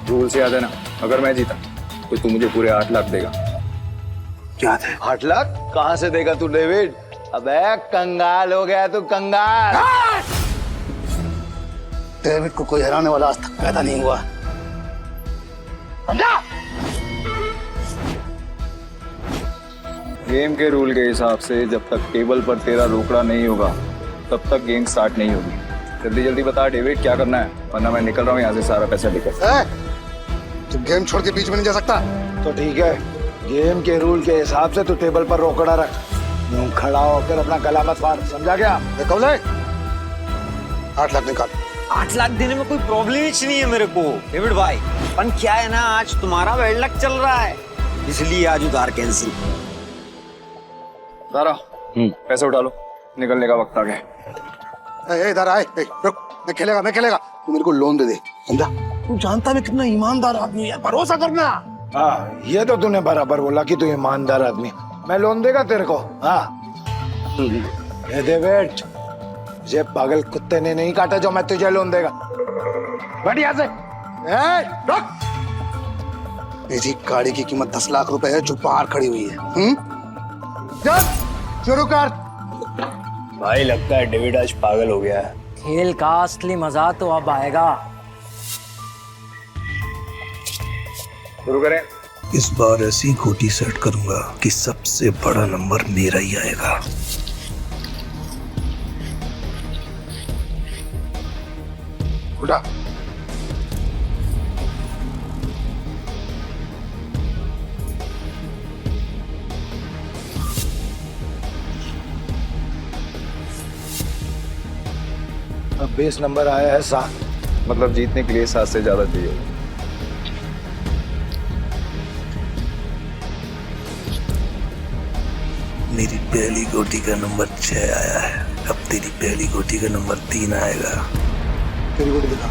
रूल से याद है ना, अगर मैं जीता तो तू मुझे पूरे 8 लाख देगा। याद है। 8 लाख कहाँ से देगा तू डेविड? अबे कंगाल हो गया तू, कंगाल। डेविड को कोई हराने वाला आज तक पैदा नहीं हुआ, समझा? गेम के रूल के हिसाब से जब तक टेबल पर तेरा रोकड़ा नहीं होगा तब तक गेम स्टार्ट नहीं होगी। जल्दी जल्दी बता डेविड, क्या करना है, वरना मैं निकल रहा हूँ यहाँ से सारा पैसा लेकर। तू गेम छोड़ के बीच में नहीं जा सकता। तो ठीक है, गेम के रूल के हिसाब से तू टेबल पर रोकड़ा रख। यूं खड़ा होकर अपना गला मत फाड़, समझा क्या? कब ले 8 लाख निकाल। 8 लाख देने में कोई प्रॉब्लम ही नहीं है मेरे को डेविड भाई। पर क्या है ना, आज तुम्हारा बैड लक चल रहा है, इसलिए आज उधार कैंसिल। सारा पैसे उठा लो, निकलने का वक्त आ गया। इधर आए, रुक, मैं खेलेगा। तू मेरे को लोन दे दे, समझा? तू जानता मैं कितना ईमानदार आदमी है, भरोसा करना। हाँ, ये तो तूने बराबर बोला कि तू ईमानदार आदमी। मैं लोन देगा तेरे को? हाँ डेविड, ये पागल कुत्ते ने नहीं काटा जो मैं तुझे लोन देगा। बढ़िया से रुक। मेरी गाड़ी की कीमत 10 लाख रुपए है जो बाहर खड़ी हुई है। चल शुरू कर। भाई लगता है डेविड आज पागल हो गया है। खेल का असली मजा तो अब आएगा। शुरू करें। इस बार ऐसी गोटी सेट करूंगा कि सबसे बड़ा नंबर मेरा ही आएगा। उठा। अब बेस नंबर आया है 7। मतलब जीतने के लिए 7 से ज्यादा चाहिए। मेरी पहली गोटी का नंबर 6 आया है। अब तेरी पहली गोटी का नंबर 3 आएगा। तेरी गोटी दिखा।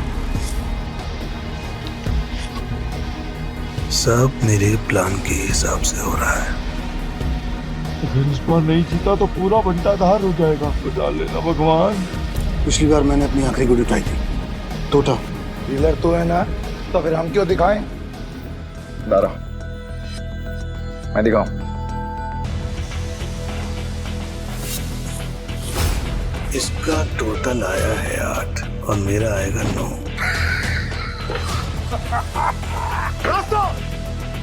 सब मेरे प्लान के हिसाब से हो रहा है। अगर इस बार नहीं जीता तो पूरा बंटाधार हो जाएगा। बचा लेना भगवान। पिछली बार मैंने अपनी आखिरी गुड़ी उठाई थी, टूटा। डीलर तो है ना, तो फिर हम क्यों दिखाएं? दारा, मैं दिखाऊं? इसका टोटल आया है 8 और मेरा आएगा 9।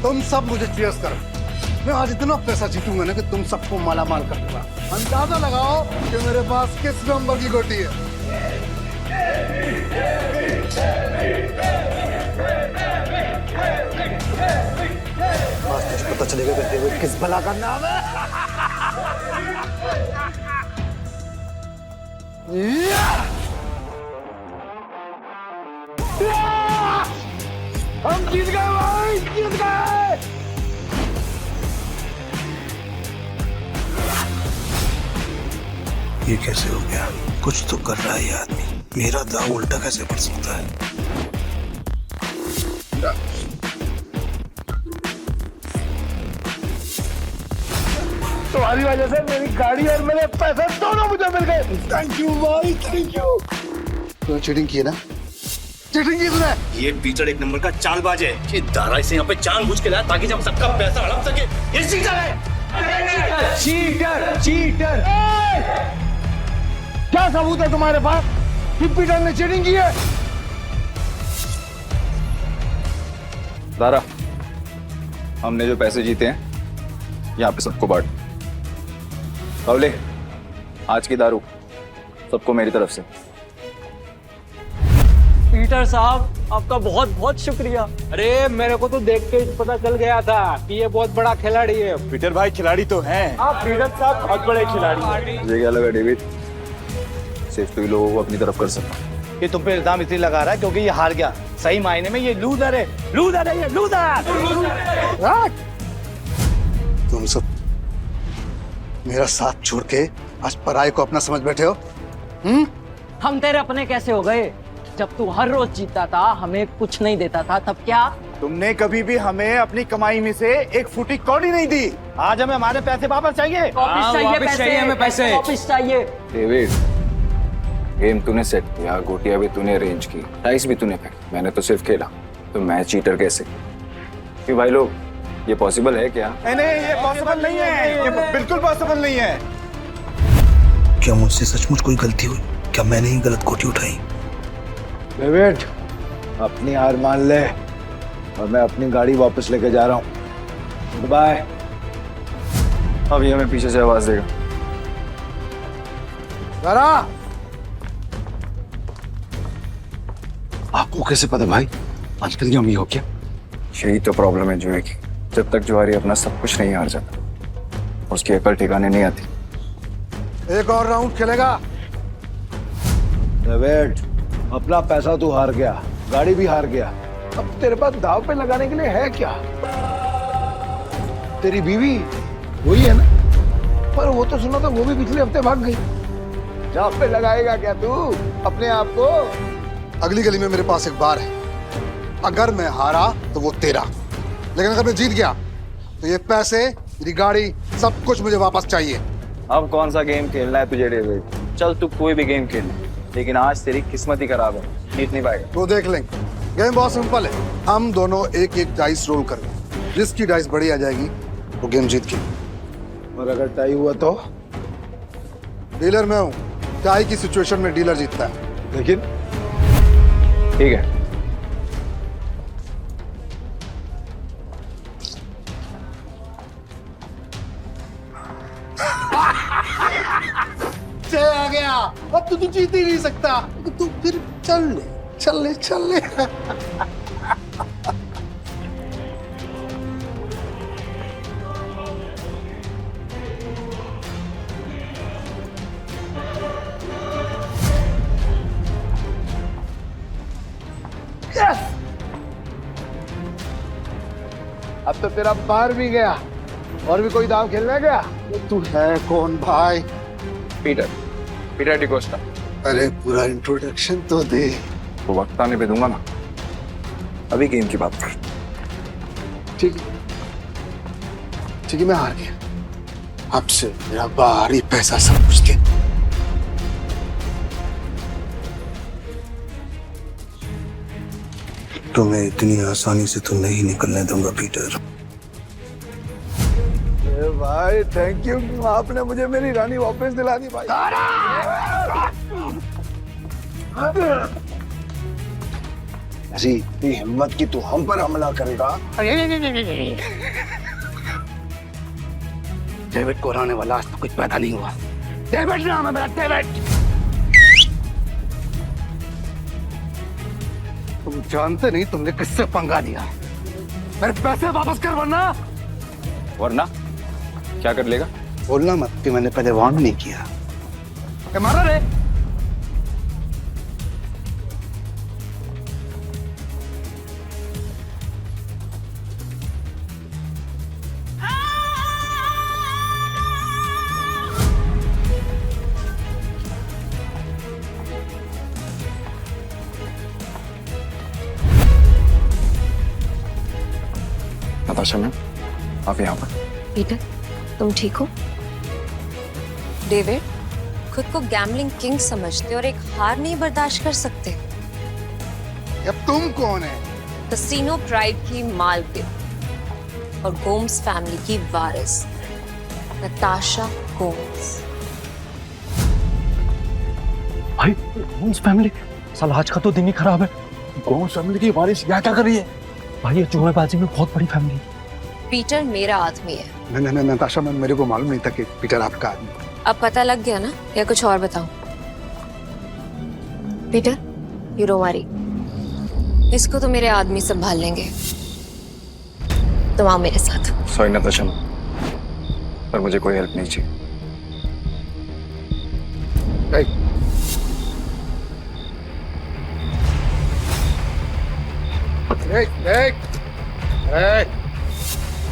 तुम सब मुझे चीयर्स करो। मैं आज इतना पैसा जीतूंगा ना कि तुम सबको माला माल कर दूंगा। अंदाजा लगाओ कि मेरे पास किस नंबर की गोटी है। आज तुझे पता चलेगा कि डेविड किस भला का नाम है। हम जीत गए भाई, जीत गए। ये कैसे हो गया? कुछ तो कर रहा है ये आदमी। मेरा दाव उल्टा कैसे पड़ सकता है? तुम्हारी वजह से मेरी गाड़ी और मेरे पैसे दोनों मुझे मिल गए। थैंक यू भाई, थैंक यू। तूने चीटिंग की है ना? चीटिंग की तूने? ये पीटर एक नंबर का चालबाज है। ये दारा इसे यहाँ पे जानबूझ के लाया ताकि हम सबका पैसा हड़प सके। ये चीटर है। Cheater, cheater. क्या सबूत है तुम्हारे पास कि पीटर ने चीटिंग की है? दारा, हमने जो पैसे जीते हैं यहाँ पे सबको बांट। बावले, आज की दारू सबको मेरी तरफ से। पीटर साहब, आपका बहुत बहुत शुक्रिया। अरे मेरे को तो देख के पता चल गया था कि ये बहुत बड़ा खिलाड़ी है। पीटर भाई खिलाड़ी तो हैं। आप पीटर साहब बहुत बड़े खिलाड़ी हैं। मुझे क्या लगा डेविड, सिर्फ तू ही लोगों को अपनी तरफ कर सकता। ये तुम पे इल्जाम इसलिए लगा रहा है क्योंकि ये हार गया। सही मायने में ये लूजर है, लूजर है, ये लूजर। तुम सब मेरा साथ छोड़ के आज पराये को अपना समझ बैठे हो। हम तेरे अपने कैसे हो गए? जब तू हर रोज जीतता था, हमें कुछ नहीं देता था, तब क्या? तुमने कभी भी हमें अपनी कमाई में से एक फुटी कौड़ी नहीं दी। आज हमें हमारे पैसे वापस चाहिए। वापस चाहिए पैसे, हमें पैसे। वापस चाहिए। डेविड, गेम तूने सेट किया, गोटियां भी तूने अरेंज की, डाइस भी तूने फेंका, मैंने तो सिर्फ खेला। तो मैं चीटर कैसे? कि भाई लोग, ये पॉसिबल है क्या? नहीं, ये पॉसिबल नहीं है। ये बिल्कुल पॉसिबल नहीं है। क्या मुझसे सचमुच कोई गलती हुई? क्या मैंने ही गलत गोटी उठाई? डेविड, अपनी हार मान ले और मैं अपनी गाड़ी वापस लेके जा रहा हूँ। बाय। अब ये हमें पीछे से आवाज देगा। जरा आपको कैसे पता भाई? आजकल क्या हो क्या? यही तो प्रॉब्लम है जुए की। जब तक जुआरी अपना सब कुछ नहीं हार जाता, उसकी अकल ठिकाने नहीं आती। एक और राउंड खेलेगा। डेविड, अपना पैसा तू हार गया, गाड़ी भी हार गया। अब तेरे पास दाव पे लगाने के लिए है क्या? तेरी बीवी वही है ना? पर वो तो सुना था वो भी पिछले हफ्ते भाग गई। दाव पे लगाएगा क्या तू अपने आप को? अगली गली में मेरे पास एक बार है। अगर मैं हारा तो वो तेरा, लेकिन अगर मैं जीत गया तो ये पैसे, मेरी गाड़ी, सब कुछ मुझे वापस चाहिए। अब कौन सा गेम खेलना है तुझे डेविड? चल तू कोई भी गेम खेल, लेकिन आज तेरी किस्मत ही खराब है, जीत नहीं पाएगा। तो देख लेंगे। गेम बहुत सिंपल है। हम दोनों एक एक डाइस रोल करेंगे। जिसकी डाइस बड़ी आ जाएगी वो गेम जीत गई। और अगर टाई हुआ तो? डीलर मैं हूँ, टाई की सिचुएशन में डीलर जीतता है। लेकिन ठीक है। आ गया। अब तो तू जीत ही नहीं सकता। तो तू फिर चल ले, चल ले, चल ले। अब तो तेरा बाहर भी गया। और भी कोई दाव खेलने गया? तू है कौन भाई? पीटर डिकोस्टा। अरे पूरा इंट्रोडक्शन तो दे। तो वक्त आने पे दूंगा ना, अभी गेम की बात कर। ठीक ठीक है, मैं हार गया। आपसे मेरा बाहरी पैसा सब कुछ दे। तुम्हें इतनी आसानी से तो नहीं निकलने दूंगा पीटर। भाई थैंक यू, आपने मुझे मेरी रानी वापस दिला दी भाई। ऐसी इतनी हिम्मत की तू हम पर हमला करेगा? डेविड को हराने वाला आज तो कुछ पैदा नहीं हुआ। डेविड नाम है मेरा, डेविड। तुम जानते नहीं तुमने किससे पंगा लिया। मेरे पैसे वापस कर वरना क्या कर लेगा? बोलना मत कि मैंने पहले वार्न नहीं किया। मारा रे। नताशा मैम, आप यहाँ पर। पीटर, तुम ठीक हो? डेविड खुद को गैम्बलिंग किंग समझते और एक हार नहीं बर्दाश्त कर सकते। अब तुम कौन है? कसिनो प्राइड की मालकिन और गोम्स फैमिली की वारिस नताशा गोम्स। भाई गोम्स फैमिली, साला आज का तो दिन ही खराब है। गोम्स फैमिली की वारिस यहाँ क्या कर रही है? भाई ये जुएबाजी में बहुत बड़ी फैमिली है। पीटर मेरा आदमी है। नहीं नताशा, मेरे को मालूम नहीं था कि पीटर आपका आदमी। अब पता लग गया ना, या कुछ और बताऊं? पीटर, यू डोंट वरी, इसको तो मेरे आदमी संभाल लेंगे। तुम आओ मेरे साथ। सॉरी नताशा मैम, पर मुझे कोई हेल्प नहीं चाहिए।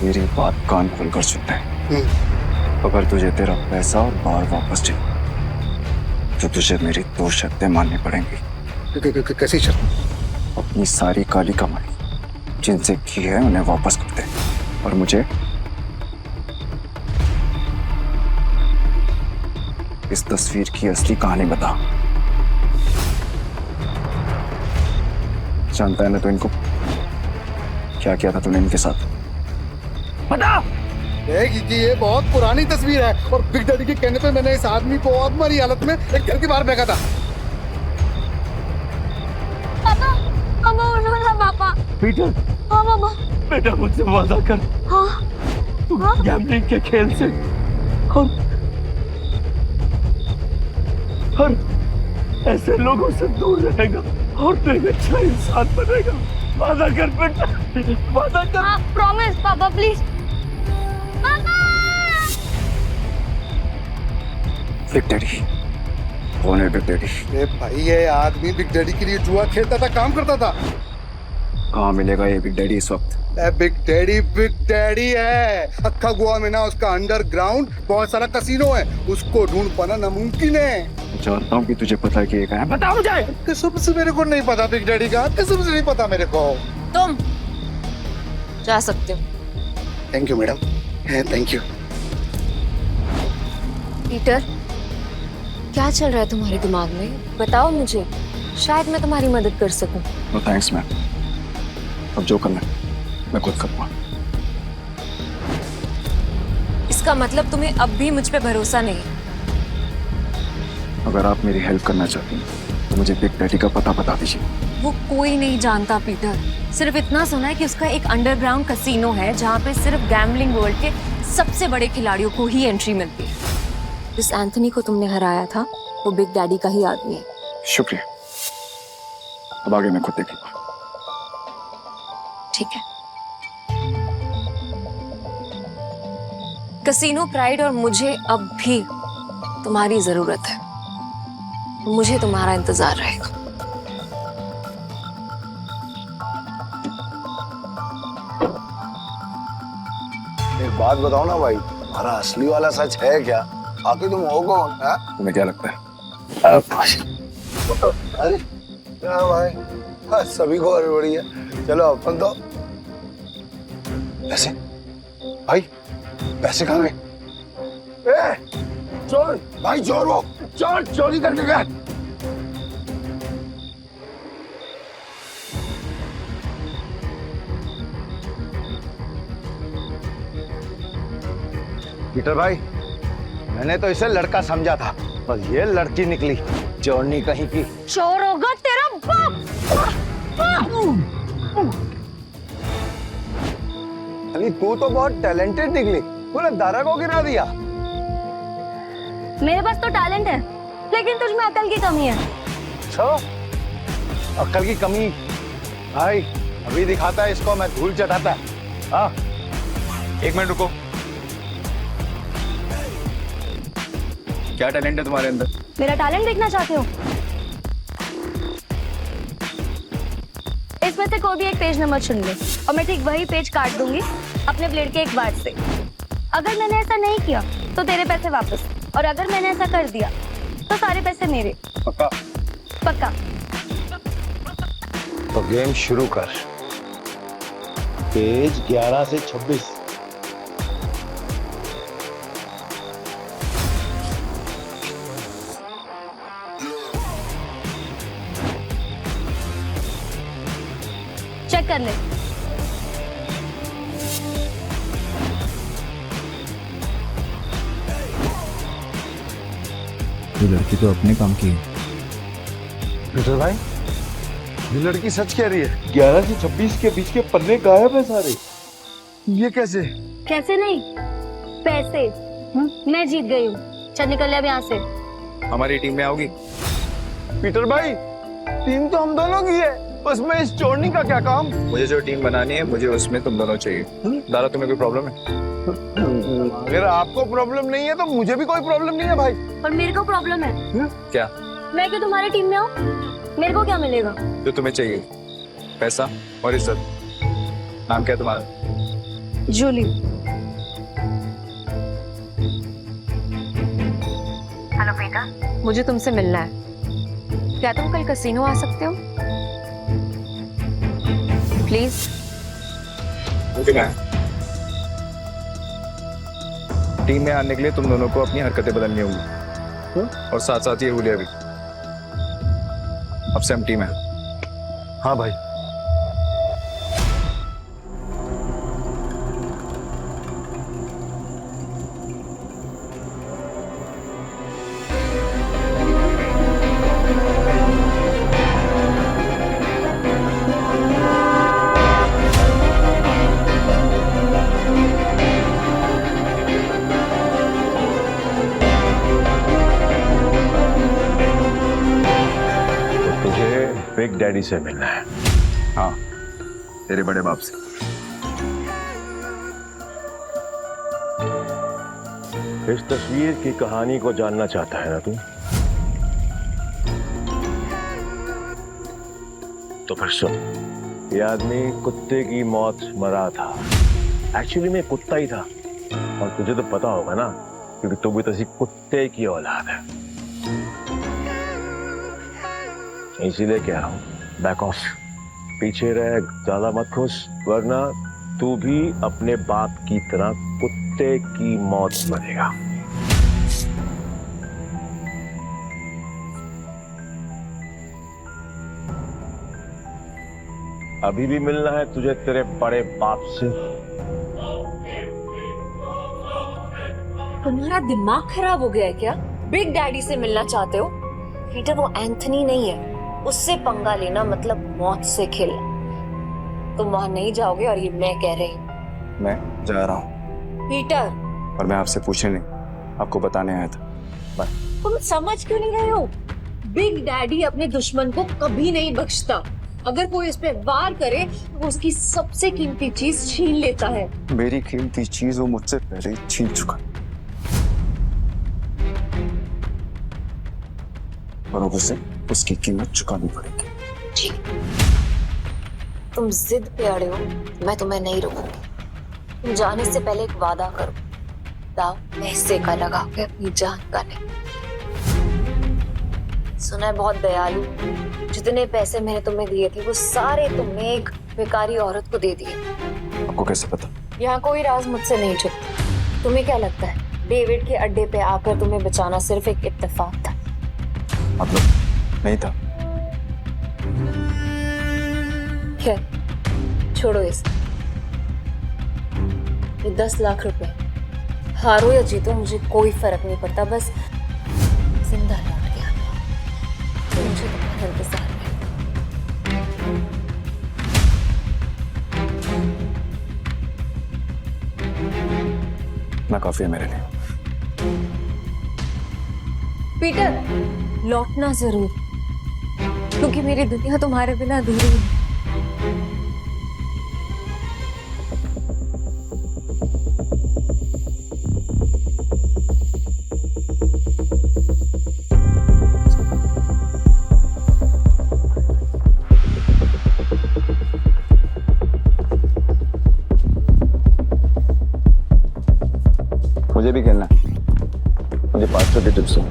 मेरी बात कान खोलकर सुनता है। अगर तुझे तेरा पैसा और बार वापस चाहिए तो तुझे मेरी 2 शर्तें माननी पड़ेंगी। कैसी शर्त? अपनी सारी काली कमाई जिनसे की है उन्हें वापस कर दे, और मुझे इस तस्वीर की असली कहानी बता। जानता है ना तो इनको क्या किया था तूने इनके साथ? बता। ये बहुत पुरानी तस्वीर है और बिग डैडी के कहने पे मैंने इस आदमी को और मरी हालत में एक घर के बाहर फेंका था। पापा, पापा उन्होंने पापा। पीटर। हाँ पापा। बेटा मुझसे वादा कर। हाँ। तू गैम्बलिंग के खेल से और ऐसे लोगों से दूर रहेगा और तू एक अच्छा इंसान बनेगा। वादा कर बेटा, वादा कर। हाँ, प्रॉमिस पापा प्लीज। पापा! बिग डैडी कौन है? Big daddy? भाई ये आदमी बिग डैडी के लिए जुआ खेलता था, काम करता था। कहाँ मिलेगा ये बिग डैडी इस वक्त? बिग डैडी है। अक्खा गोवा में ना उसका अंडरग्राउंड बहुत सारा कसिनो है, उसको ढूंढ पाना नामुमकिन है। जानता हूँ कि तुझे पता है कि ये कहाँ है। बता मुझे। कसम से मेरे को नहीं पता बिग डैडी का, कसम से नहीं पता मेरे को। तुम जा सकते हो। Thank you madam, thank you. Peter, क्या चल रहा है तुम्हारे दिमाग में? बताओ मुझे, शायद मैं तुम्हारी मदद कर सकूं। नो थैंक्स मैम, अब जो करना है मैं खुद करूँगा। इसका मतलब तुम्हें अब भी मुझ पे भरोसा नहीं? अगर आप मेरी हेल्प करना चाहती हैं तो मुझे बिग डैडी का पता बता दीजिए। वो कोई नहीं जानता पीटर, सिर्फ इतना सुना है कि उसका एक अंडरग्राउंड कसिनो है जहाँ पे सिर्फ गैम्बलिंग वर्ल्ड के सबसे बड़े खिलाड़ियों को ही एंट्री मिलती है। जिस एंथनी को तुमने हराया था वो बिग डैडी का ही आदमी है। शुक्रिया, अब आगे मैं खुद देखूंगा। ठीक है। कसिनो प्राइड और मुझे अब भी तुम्हारी जरूरत है, मुझे तुम्हारा इंतजार रहेगा। एक बात बताओ ना भाई, हमारा असली वाला सच है क्या? आखिर तुम हो कौन? तुम्हें क्या लगता है? अरे क्या भाई, सभी को हड़बड़ी है। चलो अपन तो पैसे भाई, पैसे कहाँ गए? चोर भाई, चोर वो चोर चोरी करके गए। पीटर भाई, मैंने तो इसे लड़का समझा था, पर ये लड़की निकली चोरनी कहीं की। चोर होगा तेरा बाप। अरे तू तो बहुत टैलेंटेड निकली, तूने दारा को गिरा दिया। मेरे पास तो टैलेंट है, लेकिन तुझ में अकल की कमी है। अच्छा, अकल की कमी? भाई अभी दिखाता है इसको, मैं धूल चटाता। हाँ, 1 मिनट रुको। क्या टैलेंट है तुम्हारे अंदर? मेरा टैलेंट देखना चाहते हो? इसमें से कोई भी एक पेज नंबर चुन ले और मैं ठीक वही पेज काट दूंगी अपने ब्लेड के एक वार से। अगर मैंने ऐसा नहीं किया तो तेरे पैसे वापस, और अगर मैंने ऐसा कर दिया तो सारे पैसे मेरे। पक्का? पक्का। तो गेम शुरू कर। पेज 11 से 26। चेक कर ले। ये लड़की तो अपने काम की है। पीटर भाई, ये लड़की सच कह रही है। 11 से 26 के बीच के पन्ने गायब है सारे। ये कैसे? कैसे नहीं, पैसे मैं जीत गई हूँ। चल निकल ले अब यहाँ से। हमारी टीम में आओगी? पीटर भाई, टीम तो हम दोनों की है, उसमें इस चोरनी का क्या काम? मुझे जो टीम बनानी है, मुझे उसमें तुम दोनों चाहिए। दारा, तुम्हें कोई प्रॉब्लम है? अगर आपको प्रॉब्लम नहीं है तो मुझे भी कोई प्रॉब्लम नहीं है भाई। और मेरे को प्रॉब्लम है। क्या? मैं क्यों तुम्हारी टीम में आऊँ? मेरे को क्या मिलेगा? जो तुम्हें चाहिए, पैसा और इज्जत। नाम क्या है तुम्हारा? जूली। हेलो बेटा, मुझे तुमसे मिलना है। क्या तुम कल कैसीनो आ सकते हो? प्लीज। टीम में आने के लिए तुम दोनों को अपनी हरकतें बदलनी होंगी, और साथ साथ ये हुलिया भी। अब से हम टीम है। हाँ भाई। बिग डैडी से मिलना है। हाँ, तेरे बड़े बाप से। इस तस्वीर की कहानी को जानना चाहता है ना तू? तो फिर सुन। ये आदमी कुत्ते की मौत मरा था। एक्चुअली में कुत्ता ही था, और तुझे तो पता होगा ना, क्योंकि तू भी तो कुत्ते की औलाद है। इसीलिए कह रहा हूं, बैक ऑफ, पीछे रह, ज्यादा मत खुश, वरना तू भी अपने बाप की तरह कुत्ते की मौत मरेगा। अभी भी मिलना है तुझे तेरे बड़े बाप से। तुम्हारा दिमाग खराब हो गया है क्या? बिग डैडी से मिलना चाहते हो? पीटर, वो एंथनी नहीं है, उससे पंगा लेना मतलब मौत से खेलना। तुम वहां नहीं जाओगे, और ये मैं कह रही हूँ। मैं जा रहा हूँ। पीटर, और मैं आपसे पूछने नहीं, आपको बताने आया था। बाय। तुम समझ क्यों नहीं रहे हो? बिग डैडी अपने दुश्मन को कभी नहीं बख्शता। अगर कोई इस पे वार करे तो उसकी सबसे कीमती चीज छीन लेता है। मेरी कीमती चीज वो मुझसे पहले ही छीन चुका, और अब उसे उसकी कीमत चुकानी पड़ेगी। ठीक, तुम जिद पे अड़े हो, मैं तुम्हें नहीं रोकूंगी। तुम जाने से पहले एक वादा करो, दाव पैसे का लगा के अपनी जान का नहीं। सुना है बहुत दयालु, जितने पैसे मैंने तुम्हें दिए थे वो सारे तुमने एक बेकारी औरत को दे दिए। आपको कैसे पता? यहाँ कोई राज मुझसे नहीं छुपता। तुम्हें क्या लगता है डेविड के अड्डे पे आकर तुम्हें बचाना सिर्फ एक इत्तेफाक था? मतलब नहीं था। खैर छोड़ो इस। ये 10 लाख रुपए हारो या जीतो मुझे कोई फर्क नहीं पड़ता, बस जिंदा लौट के आना। तो मुझे तुम्हारा इंतजार है। ना काफी है मेरे लिए। पीटर लौटना जरूर, क्योंकि मेरी दुनिया तुम्हारे बिना अधूरी है। मुझे भी खेलना है। मुझे 500 की टिप्स हो।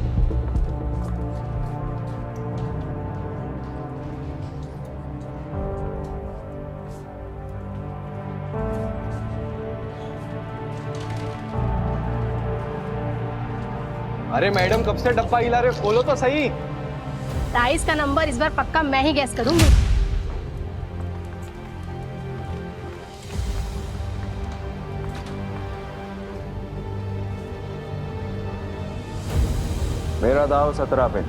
अरे मैडम कब से डब्बा हिला रहे, खोलो तो सही। राइस का नंबर इस बार पक्का मैं ही गैस करूंगी। मेरा दाव 17 पे।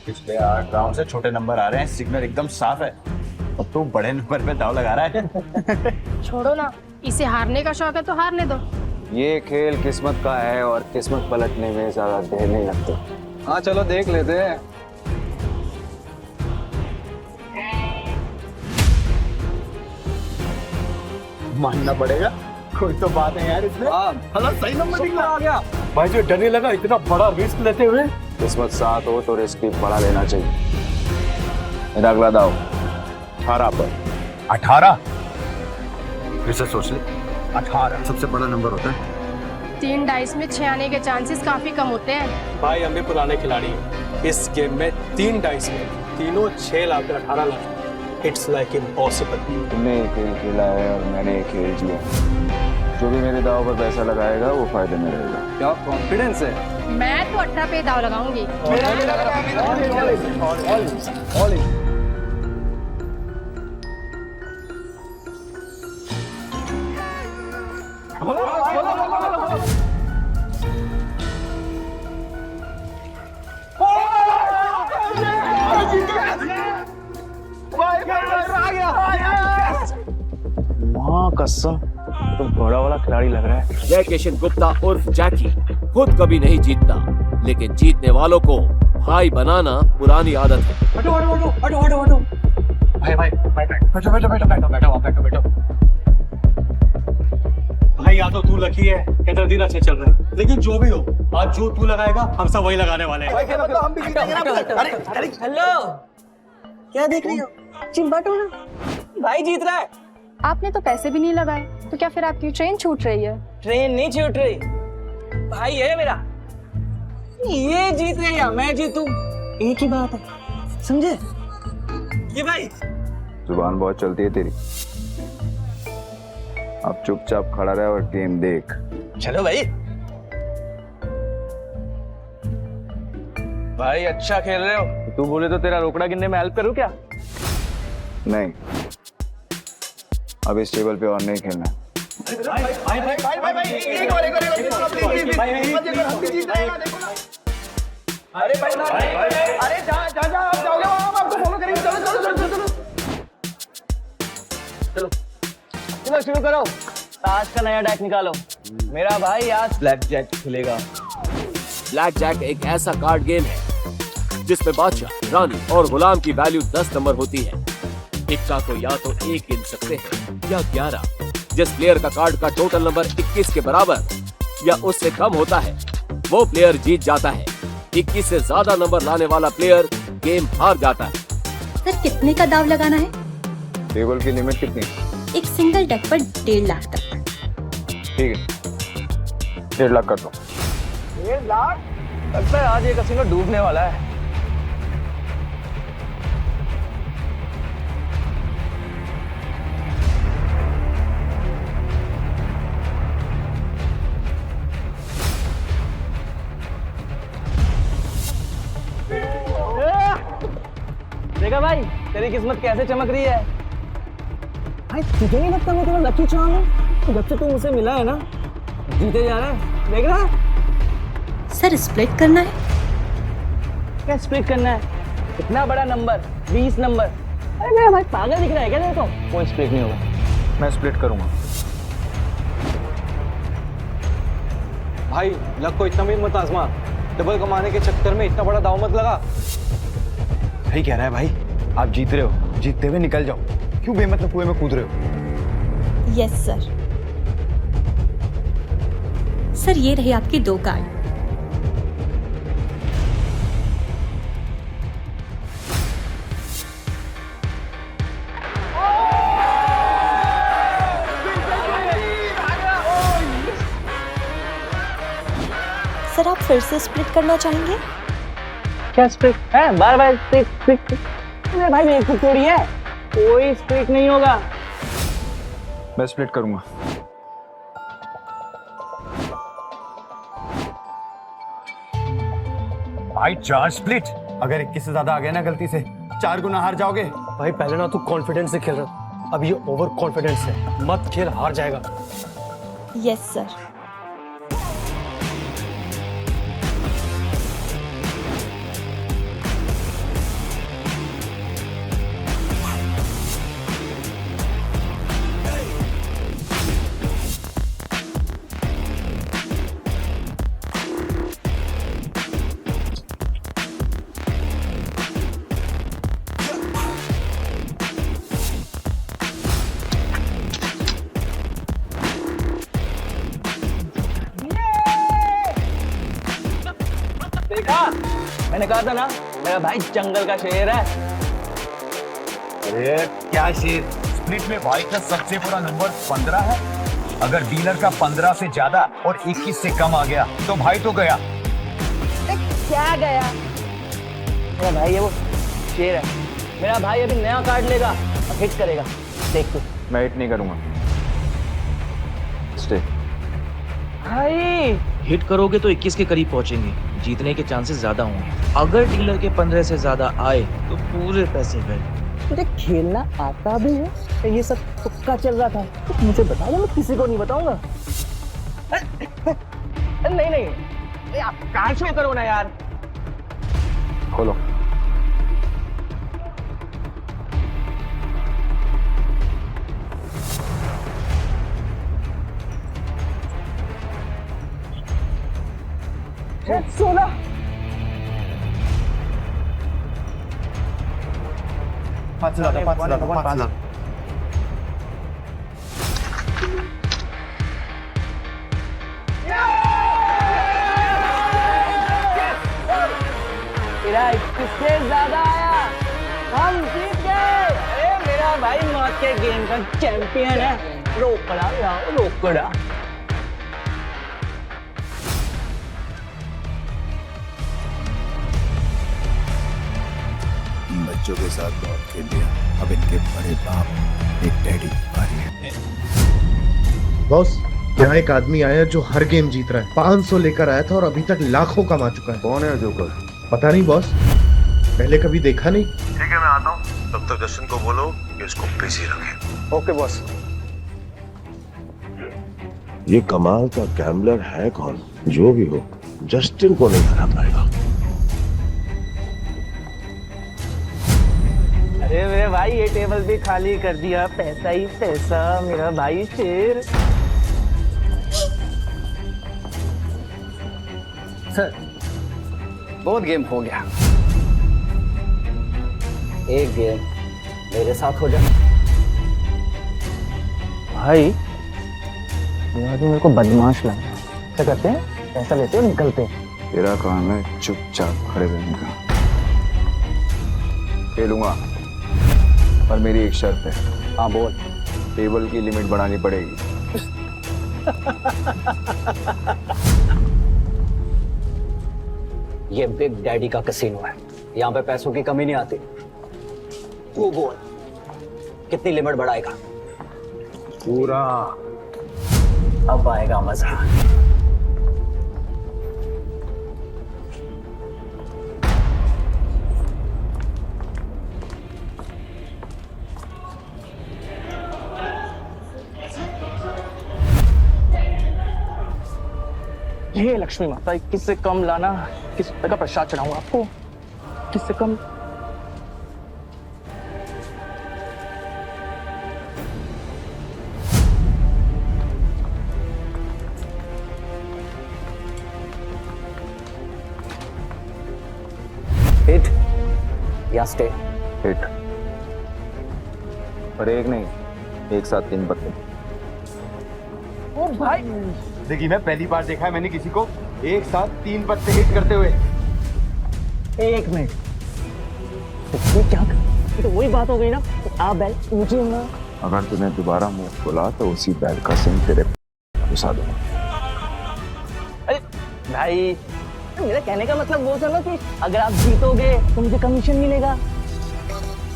पिछले 8 राउंड से छोटे नंबर आ रहे हैं, सिग्नल एकदम साफ है। अब तू बड़े नंबर पे दाव लगा रहा है। छोड़ो ना, इसे हारने का शौक है तो हारने दो। ये खेल किस्मत का है और किस्मत पलटने में ज्यादा देर नहीं लगती। हाँ चलो देख लेते हैं। मानना पड़ेगा, कोई तो बात है यार इसमें। हला सही नंबर निकला आ गया। भाई जो डर नहीं लगा इतना बड़ा रिस्क लेते हुए। किस्मत साथ हो तो रिस्क भी बड़ा लेना चाहिए। मेरा अगला दाव 18 पर। 18? फिर से सोच ले। 18 सबसे बड़ा नंबर होता है। 3 डाइस में 6 आने के चांसेस काफी कम होते हैं। भाई हम भी पुराने खिलाड़ी हैं। इस गेम में 3 डाइस में तीनों 6 lakh 18 lakh. It's like impossible. तुमने एक खेल खेला है और मैंने एक खेल जिया। जो भी मेरे दाव पर पैसा लगाएगा वो फायदे में रहेगा। क्या कॉन्फिडेंस है? मैं तो 18 पे दाव लगाऊंगी। माँ कसम तुम घोड़ा वाला खिलाड़ी लग रहा है। जय किशन गुप्ता उर्फ जैकी खुद कभी नहीं जीतता, लेकिन जीतने वालों को भाई बनाना पुरानी आदत है। हटो हटो हटो हटो हटो हटो। भाई भाई बैठो बैठो बैठो बैठो बैठो बैठो बैठो। भाई या तो तू लकी है या तेरा दिन अच्छे चल रहे हैं, लेकिन जो भी हो आज जो तू लगाएगा हम सब वही लगाने वाले हैं। हम भी जीतेंगे ना। अरे हेलो, क्या देख रही हो? चिंबाटो ना, भाई जीत रहा है। आपने तो पैसे भी नहीं लगाए, तो क्या फिर आपकी ट्रेन छूट रही है? ट्रेन नहीं छूट रही, भाई है मेरा। ये जीत गए या मैं जीतूं, एक ही बात है, समझे? ये भाई जुबान बहुत चलती है तेरी। अब चुपचाप खड़ा रहे और गेम देख। चलो भाई। भाई अच्छा खेल रहे हो। तू बोले तो तेरा रोकड़ा गिनने में हेल्प करूं क्या? नहीं, अब इस टेबल पे और नहीं खेलना। अरे जा आप जाओगे वहां, हम आपको फॉलो करेंगे। चलो शुरू करो। आज का नया डेक निकालो। मेरा भाई आज ब्लैक जैक खेलेगा। ब्लैक जैक एक ऐसा कार्ड गेम है जिसमें बादशाह, रानी और गुलाम की वैल्यू 10 नंबर होती है। इक्का को या तो 1 गिन सकते हैं या 11। जिस प्लेयर का कार्ड का टोटल नंबर 21 के बराबर या उससे कम होता है वो प्लेयर जीत जाता है। 21 से ज्यादा नंबर लाने वाला प्लेयर गेम हार जाता है। सर कितने का दाव लगाना है? टेबल की लिमिट कितनी? एक सिंगल डेक पर 1.5 लाख तक। ठीक है, 1.5 लाख कर दो। 1.5 लाख? लगता है आज ये कसिनो डूबने वाला है। मेरी किस्मत कैसे चमक रही है। भाई तुझे नहीं लगता मैं तेरा लकी चार्म हूँ? जब से तू मुझसे मिला है ना, जीते जा रहा है, देख रहा है। सर स्प्लिट करना है? क्या स्प्लिट करना है? इतना बड़ा नंबर, 20 नंबर। अरे मेरा भाई पागल दिख रहा है क्या तेरे को? कोई स्प्लिट नहीं होगा। मैं स्प्लिट करूंगा। भाई लक को इतना भी मत आजमा, डबल कमाने के चक्कर में इतना बड़ा दाव मत लगा। सही कह रहा है भाई, आप जीत रहे हो, जीतते हुए निकल जाओ, क्यों बेमतलब कुएं में कूद रहे हो? Yes sir. सर ये रहे आपके 2 कार्ड। सर आप फिर से स्प्लिट करना चाहेंगे? क्या स्प्लिट है? बार बार स्प्लिट। अरे भाई मेरी खुद थोड़ी है, कोई स्प्लिट नहीं होगा। मैं स्प्लिट करूंगा। भाई 4 स्प्लिट। अगर 21 से ज्यादा आ गया ना गलती से, 4 गुना हार जाओगे। भाई पहले ना तू कॉन्फिडेंस से खेल रहा, अब ये ओवर कॉन्फिडेंस है। मत खेल, हार जाएगा। Yes sir. देखा, मैंने कहा था ना मेरा भाई जंगल का शेर है। अरे क्या शेर? स्प्लिट में भाई का सबसे बड़ा नंबर 15 है। अगर डीलर का 15 से ज्यादा और 21 से कम आ गया तो भाई तो गया। क्या गया? मेरा भाई है वो शेर है। मेरा भाई अभी नया कार्ड लेगा और हिट करेगा, देख तू। मैं हिट नहीं करूंगा। स्टे। भाई हिट करोगे तो 21 के करीब पहुंचेंगे, जीतने के चांसेस ज्यादा होंगे। अगर डीलर के 15 से ज्यादा आए तो पूरे पैसे गए। तुझे खेलना आता भी है? ये सब तुक्का चल रहा था, तो मुझे बता दो, मैं किसी को नहीं बताऊंगा। नहीं नहीं, आप कार शो करो ना यार। खोलो। सोना पाँच हजार। तेरा 21 से ज्यादा आया, हम जीत गए। अरे मेरा भाई मौत के गेम का चैंपियन है। रोकड़ा लाओ, रोकड़ा। बच्चों के साथ बहुत खेल लिया, अब इनके बड़े बाप एक डैडी आ रही है। बॉस यहाँ एक आदमी आया जो हर गेम जीत रहा है, 500 लेकर आया था और अभी तक लाखों कमा चुका है। कौन है जोकर? पता नहीं बॉस, पहले कभी देखा नहीं। ठीक है मैं आता हूँ, तब तक जस्टिन को बोलो कि इसको बिजी रखे। Okay boss. ये कमाल का गैम्बलर है कौन? जो भी हो, जस्टिन को नहीं हरा पाएगा। अरे मेरे भाई ये टेबल भी खाली कर दिया, पैसा ही पैसा, मेरा भाई शेर। सर बहुत गेम हो गया, एक गेम मेरे साथ हो जाए। भाई मेरे को बदमाश लगा। क्या करते हैं? पैसा लेते हो, निकलते हैं। तेरा काम है चुपचाप खड़े रहने का। खेलूंगा पर मेरी एक शर्त है। हाँ बोल। टेबल की लिमिट बढ़ानी पड़ेगी। ये बिग डैडी का कैसीनो है, यहाँ पे पैसों की कमी नहीं आती। तू बोल कितनी लिमिट बढ़ाएगा? पूरा। अब आएगा मजा। हे लक्ष्मी माता, 21 से कम लाना, 21 रुपए का प्रसाद चढ़ाऊंगा आपको। 21 से कम। हिट या स्टे? हिट। पर एक नहीं, एक साथ 3 पत्ते। ओ भाई, देखिए मैं पहली बार देखा है मैंने किसी को एक साथ 3 पत्ते हिट करते हुए। एक मिनट, ये क्या? ये तो वही बात हो गई ना, आप बैल मुझे ना। अगर तूने दोबारा मुंह खोला तो उसी बैल का सिंह तेरे घुसा दूंगा। अरे भाई, मेरा कहने का मतलब वो था ना कि अगर आप जीतोगे तो मुझे कमीशन मिलेगा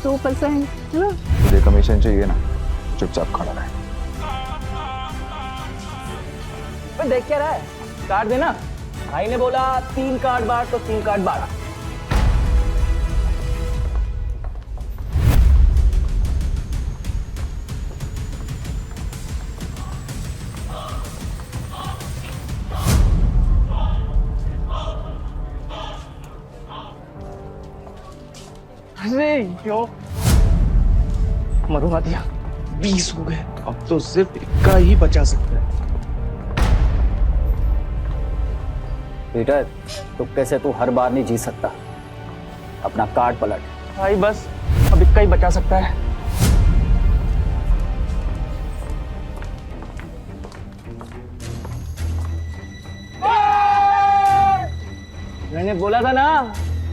2%, है ना? तुझे कमीशन चाहिए ना, चुपचाप खड़ा रहे। देख क्या रहा है, कार्ड देना। भाई ने बोला 3 कार्ड बांट तो 3 कार्ड बांटा। अरे यो, मरवा दिया। 20 हो गए, अब तो सिर्फ 1 का ही बचा सकता है। पीटर, तुक्के से तू हर बार नहीं जीत सकता। अपना कार्ड पलट। भाई बस अब 1 का ही बचा सकता है। मैंने बोला था ना,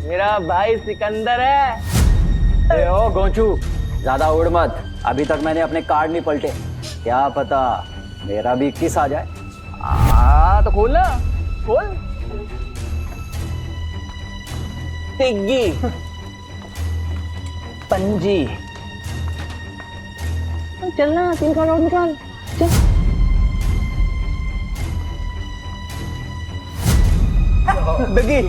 मेरा भाई सिकंदर है। ओ गोंचू, ज्यादा उड़ मत। अभी तक मैंने अपने कार्ड नहीं पलटे, क्या पता मेरा भी 21 आ जाए। तो खोल ना, खोल। तिग्गी, पंजी। चलना, 3 कार्ड और निकाल, चल। तिग्गी,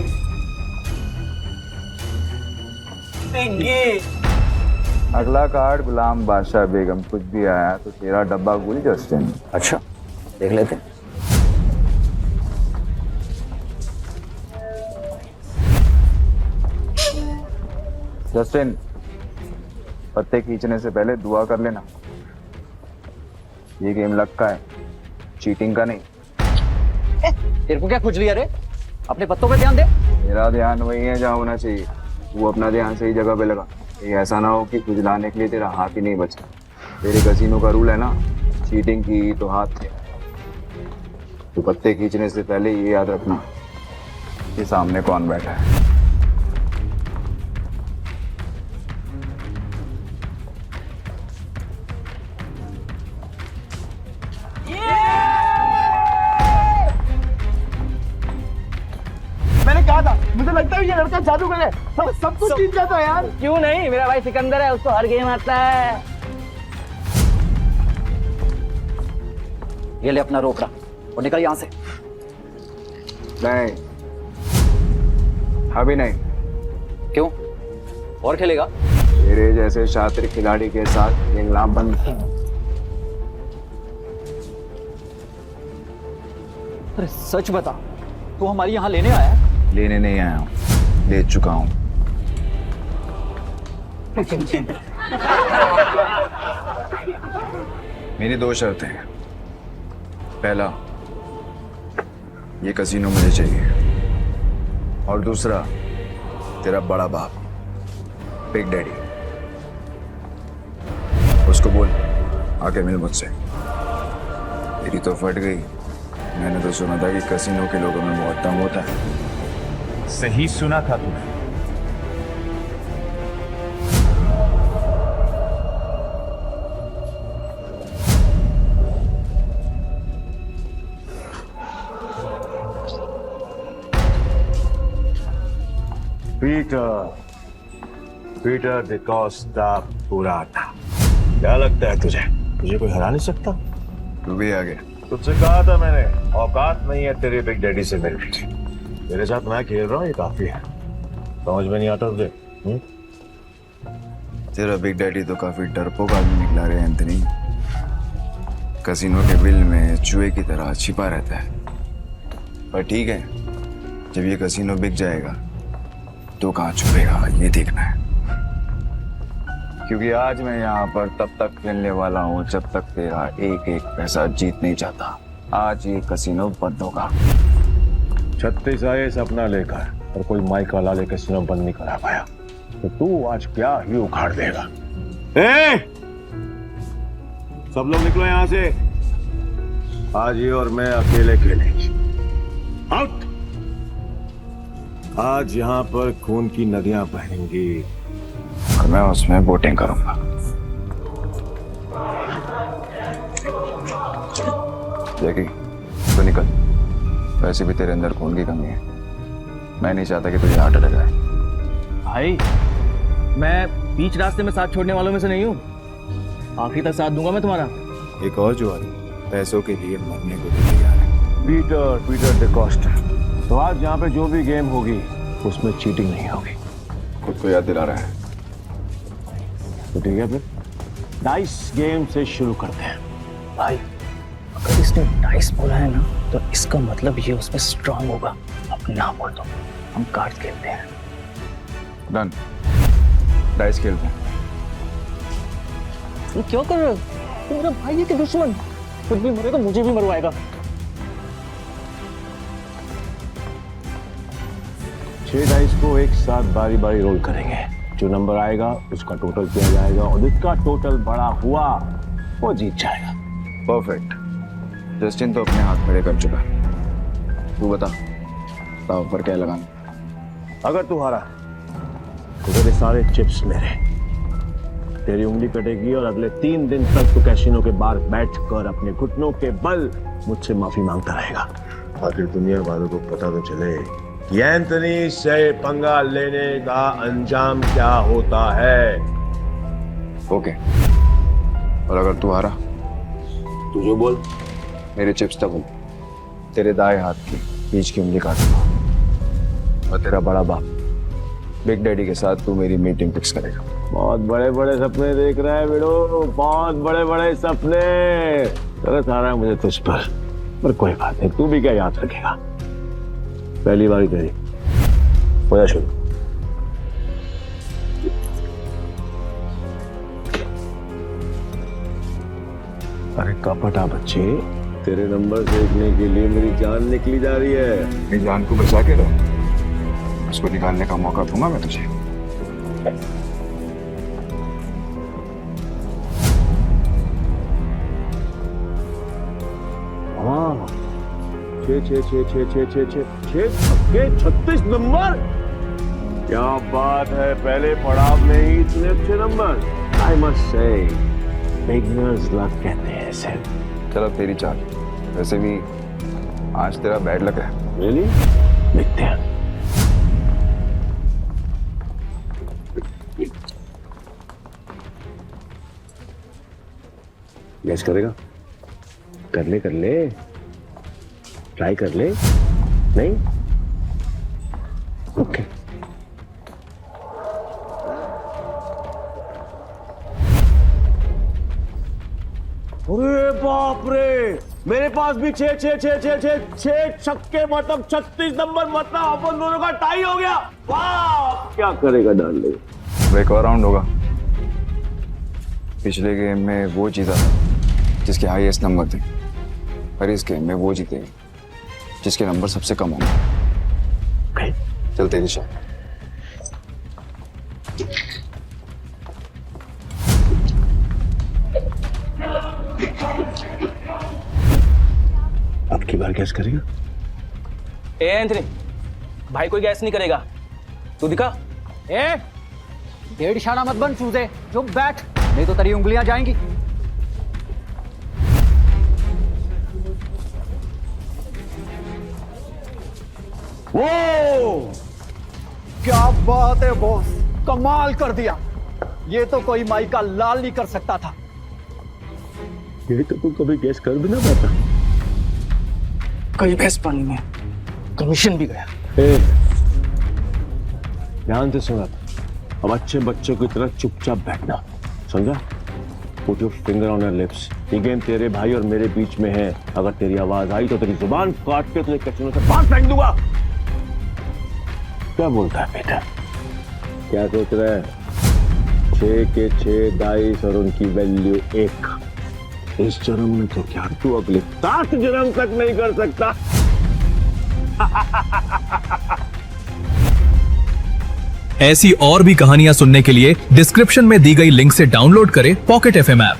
तिग्गी। अगला कार्ड गुलाम बादशाह बेगम। कुछ भी आया तो तेरा डब्बा गुल जस्टिन। अच्छा, देख लेते हैं। जस्टिन, पत्ते खींचने से पहले दुआ कर लेना। ये गेम लक का है, चीटिंग का नहीं। तेरे को क्या खुजली है रे? अपने पत्तों पे ध्यान दे। मेरा ध्यान वही है जहाँ होना चाहिए। वो अपना ध्यान सही जगह पे लगा। ये ऐसा ना हो कि खुजलाने के लिए तेरा हाथ ही नहीं बचा। तेरे कसीनो का रूल है ना, चीटिंग की तो हाथ से। तो पत्ते खींचने से पहले ये याद रखना कि सामने कौन बैठा है। मैंने कहा था, मुझे लगता है ये लड़का जादूगर है, सब कुछ जीत जाता है यार। क्यों नहीं, मेरा भाई सिकंदर है, उसको हर गेम आता है। ये ले अपना रोकड़ा और निकल यहाँ से। नहीं, अभी नहीं। क्यों? और खेलेगा? तेरे जैसे शातिर खिलाड़ी के साथ खेलना बंद। अरे सच बता, तू हमारी यहाँ लेने आया? लेने नहीं आया हूँ, ले चुका हूँ। मेरी 2 शर्तें हैं। पहला, ये कसीनो मुझे चाहिए, और दूसरा, तेरा बड़ा बाप बिग डैडी, उसको बोल आके मिल मुझसे। तेरी तो फट गई। मैंने तो सुना था कि कसीनो के लोगों में बहुत दम होता है। सही सुना था तूने। पीटर द कोस्टा पुराटा। क्या लगता है तुझे, तुझे कोई हरा नहीं सकता? तू भी आ गया। तुझसे कहा था मैंने, औकात नहीं है तेरे बिग डैडी से मिलने की। तेरे साथ मैं खेल रहा हूँ, ये काफी है। समझ में नहीं आता तुझे? तेरा बिग डैडी तो काफी डरपोक आदमी निकला रे एंथनी। कसीनो के बिल में चूहे की तरह छिपा रहता है। पर ठीक है, जब ये कसीनो बिक जाएगा तो कहाँ छुपेगा ये देखना है। क्योंकि आज मैं यहाँ पर तब तक खेलने वाला हूँ जब तक तेरा एक एक पैसा जीत नहीं जाता। आज ये कसीनो बंद होगा। 36 आए सपना लेकर और कोई माइक वाला ले कसीनो बंद नहीं करा पाया, तो तू आज क्या ही उखाड़ देगा। सब लोग निकलो यहाँ से, आज ये और मैं अकेले खेलेंगे। आउट। आज यहाँ पर खून की नदियां बहेंगी और मैं उसमें वोटिंग करूंगा। जैकी तो निकल, वैसे भी तेरे अंदर खून की कमी है। मैं नहीं चाहता कि तुझे हार्ट अटैक आए। भाई मैं बीच रास्ते में साथ छोड़ने वालों में से नहीं हूँ, आखिरी तक साथ दूंगा मैं तुम्हारा। एक और जुआरी पैसों के लिए मरने को भी तैयार है। पीटर डिकोस्टा। तो आज यहाँ पे जो भी गेम होगी उसमें चीटिंग नहीं होगी। खुद को याद दिला रहा है तो ठीक है, फिर डाइस गेम से शुरू करते हैं। भाई अगर इसने डाइस बोला है ना तो इसका मतलब ये उसमें स्ट्रांग होगा। अब ना बोल दो, हम कार्ड खेलते हैं। डन, डाइस खेलते हैं। तुम क्यों कर रहे हो? तुम मेरा भाई है कि दुश्मन? खुद भी मरेगा मुझे भी मरवाएगा। 6 डाइस को एक साथ बारी बारी रोल करेंगे। जो नंबर आएगा उसका टोटल किया जाएगा और जिसका टोटल बड़ा हुआ वो जीत जाएगा। परफेक्ट। जस्टिन तो अपने हाथ खड़े कर चुका है। तू बता दाव पर क्या लगाना? अगर तू हारा तो तेरे सारे चिप्स मेरे। तेरी उंगली कटेगी और अगले 3 दिन तक तू कैसीनो के बाहर बैठकर अपने घुटनों के बल मुझसे माफी मांगता रहेगा। आखिर दुनिया वालों को पता तो चले कि एंथनी से पंगा लेने का अंजाम क्या होता है। ओके, और अगर तू हारा तू जो बोल। मेरे चिप्स डबल, तेरे दाएं हाथ की बीच की उंगली काटूंगा और तेरा बड़ा बाप बिग डैडी के साथ तू मेरी मीटिंग फिक्स करेगा। बहुत बड़े बड़े सपने देख रहा है बेड़ो, बहुत बड़े बड़े सपने। तरस आ रहा है मुझे तुझ पर कोई बात नहीं, तू भी क्या याद रखेगा। पहली बारी तेरी, हो जा शुरू। अरे कपटा बच्चे, तेरे नंबर देखने के लिए मेरी जान निकली जा रही है। मेरी जान को बचा के रहो, उसको निकालने का मौका दूंगा मैं तुझे। हाँ, 36 नंबर। क्या बात है, पहले पड़ाव में ही इतने अच्छे number. I must say beginners luck कहते हैं इसे। चलो तेरी चाल। वैसे भी आज तेरा बैड लक है। रियली? देखते हैं। गैस करेगा? कर ले, ट्राई कर ले। नहीं? ओके। अरे बाप रे, मेरे पास भी 6 छक्के, मतलब 36 नंबर, मतलब अपन दोनों का टाई हो गया। वाह, क्या करेगा डार्लिंग? अब एक और राउंड होगा। पिछले गेम में वो जीता था जिसके हाईएस्ट नंबर थे, और इस गेम में वो जीतेगा जिसके नंबर सबसे कम होंगे। चल तेरी शॉट। अब की बार गैस करेगा? ए एंथनी, भाई कोई गैस नहीं करेगा, तू दिखा। ए, डेढ़ इशारा मत बन चूजे, जो बैठ, नहीं तो तेरी उंगलियां जाएंगी। वो क्या बात है बॉस, कमाल कर दिया। ये तो कोई माई का लाल नहीं कर सकता था। ये तो तू कभी गैस कर भी ना पाता। कई भैंस पानी में, कमीशन भी गया। ध्यान से सुना, अब अच्छे बच्चों की तरह चुपचाप बैठना, समझा? Put your finger on your lips. ये गेम तेरे भाई और मेरे बीच में है। अगर तेरी आवाज आई तो तेरी जुबान काट के तुझे कैसीनो से बाहर फेंक दूंगा। क्या बोलता है बेटा? क्या सोच रहा है? 6 के 6 डाइस और उनकी वैल्यू 1। इस जन्म में तो क्या तू अगले 7 जन्म तक नहीं कर सकता। ऐसी और भी कहानियां सुनने के लिए डिस्क्रिप्शन में दी गई लिंक से डाउनलोड करें पॉकेट FM ऐप।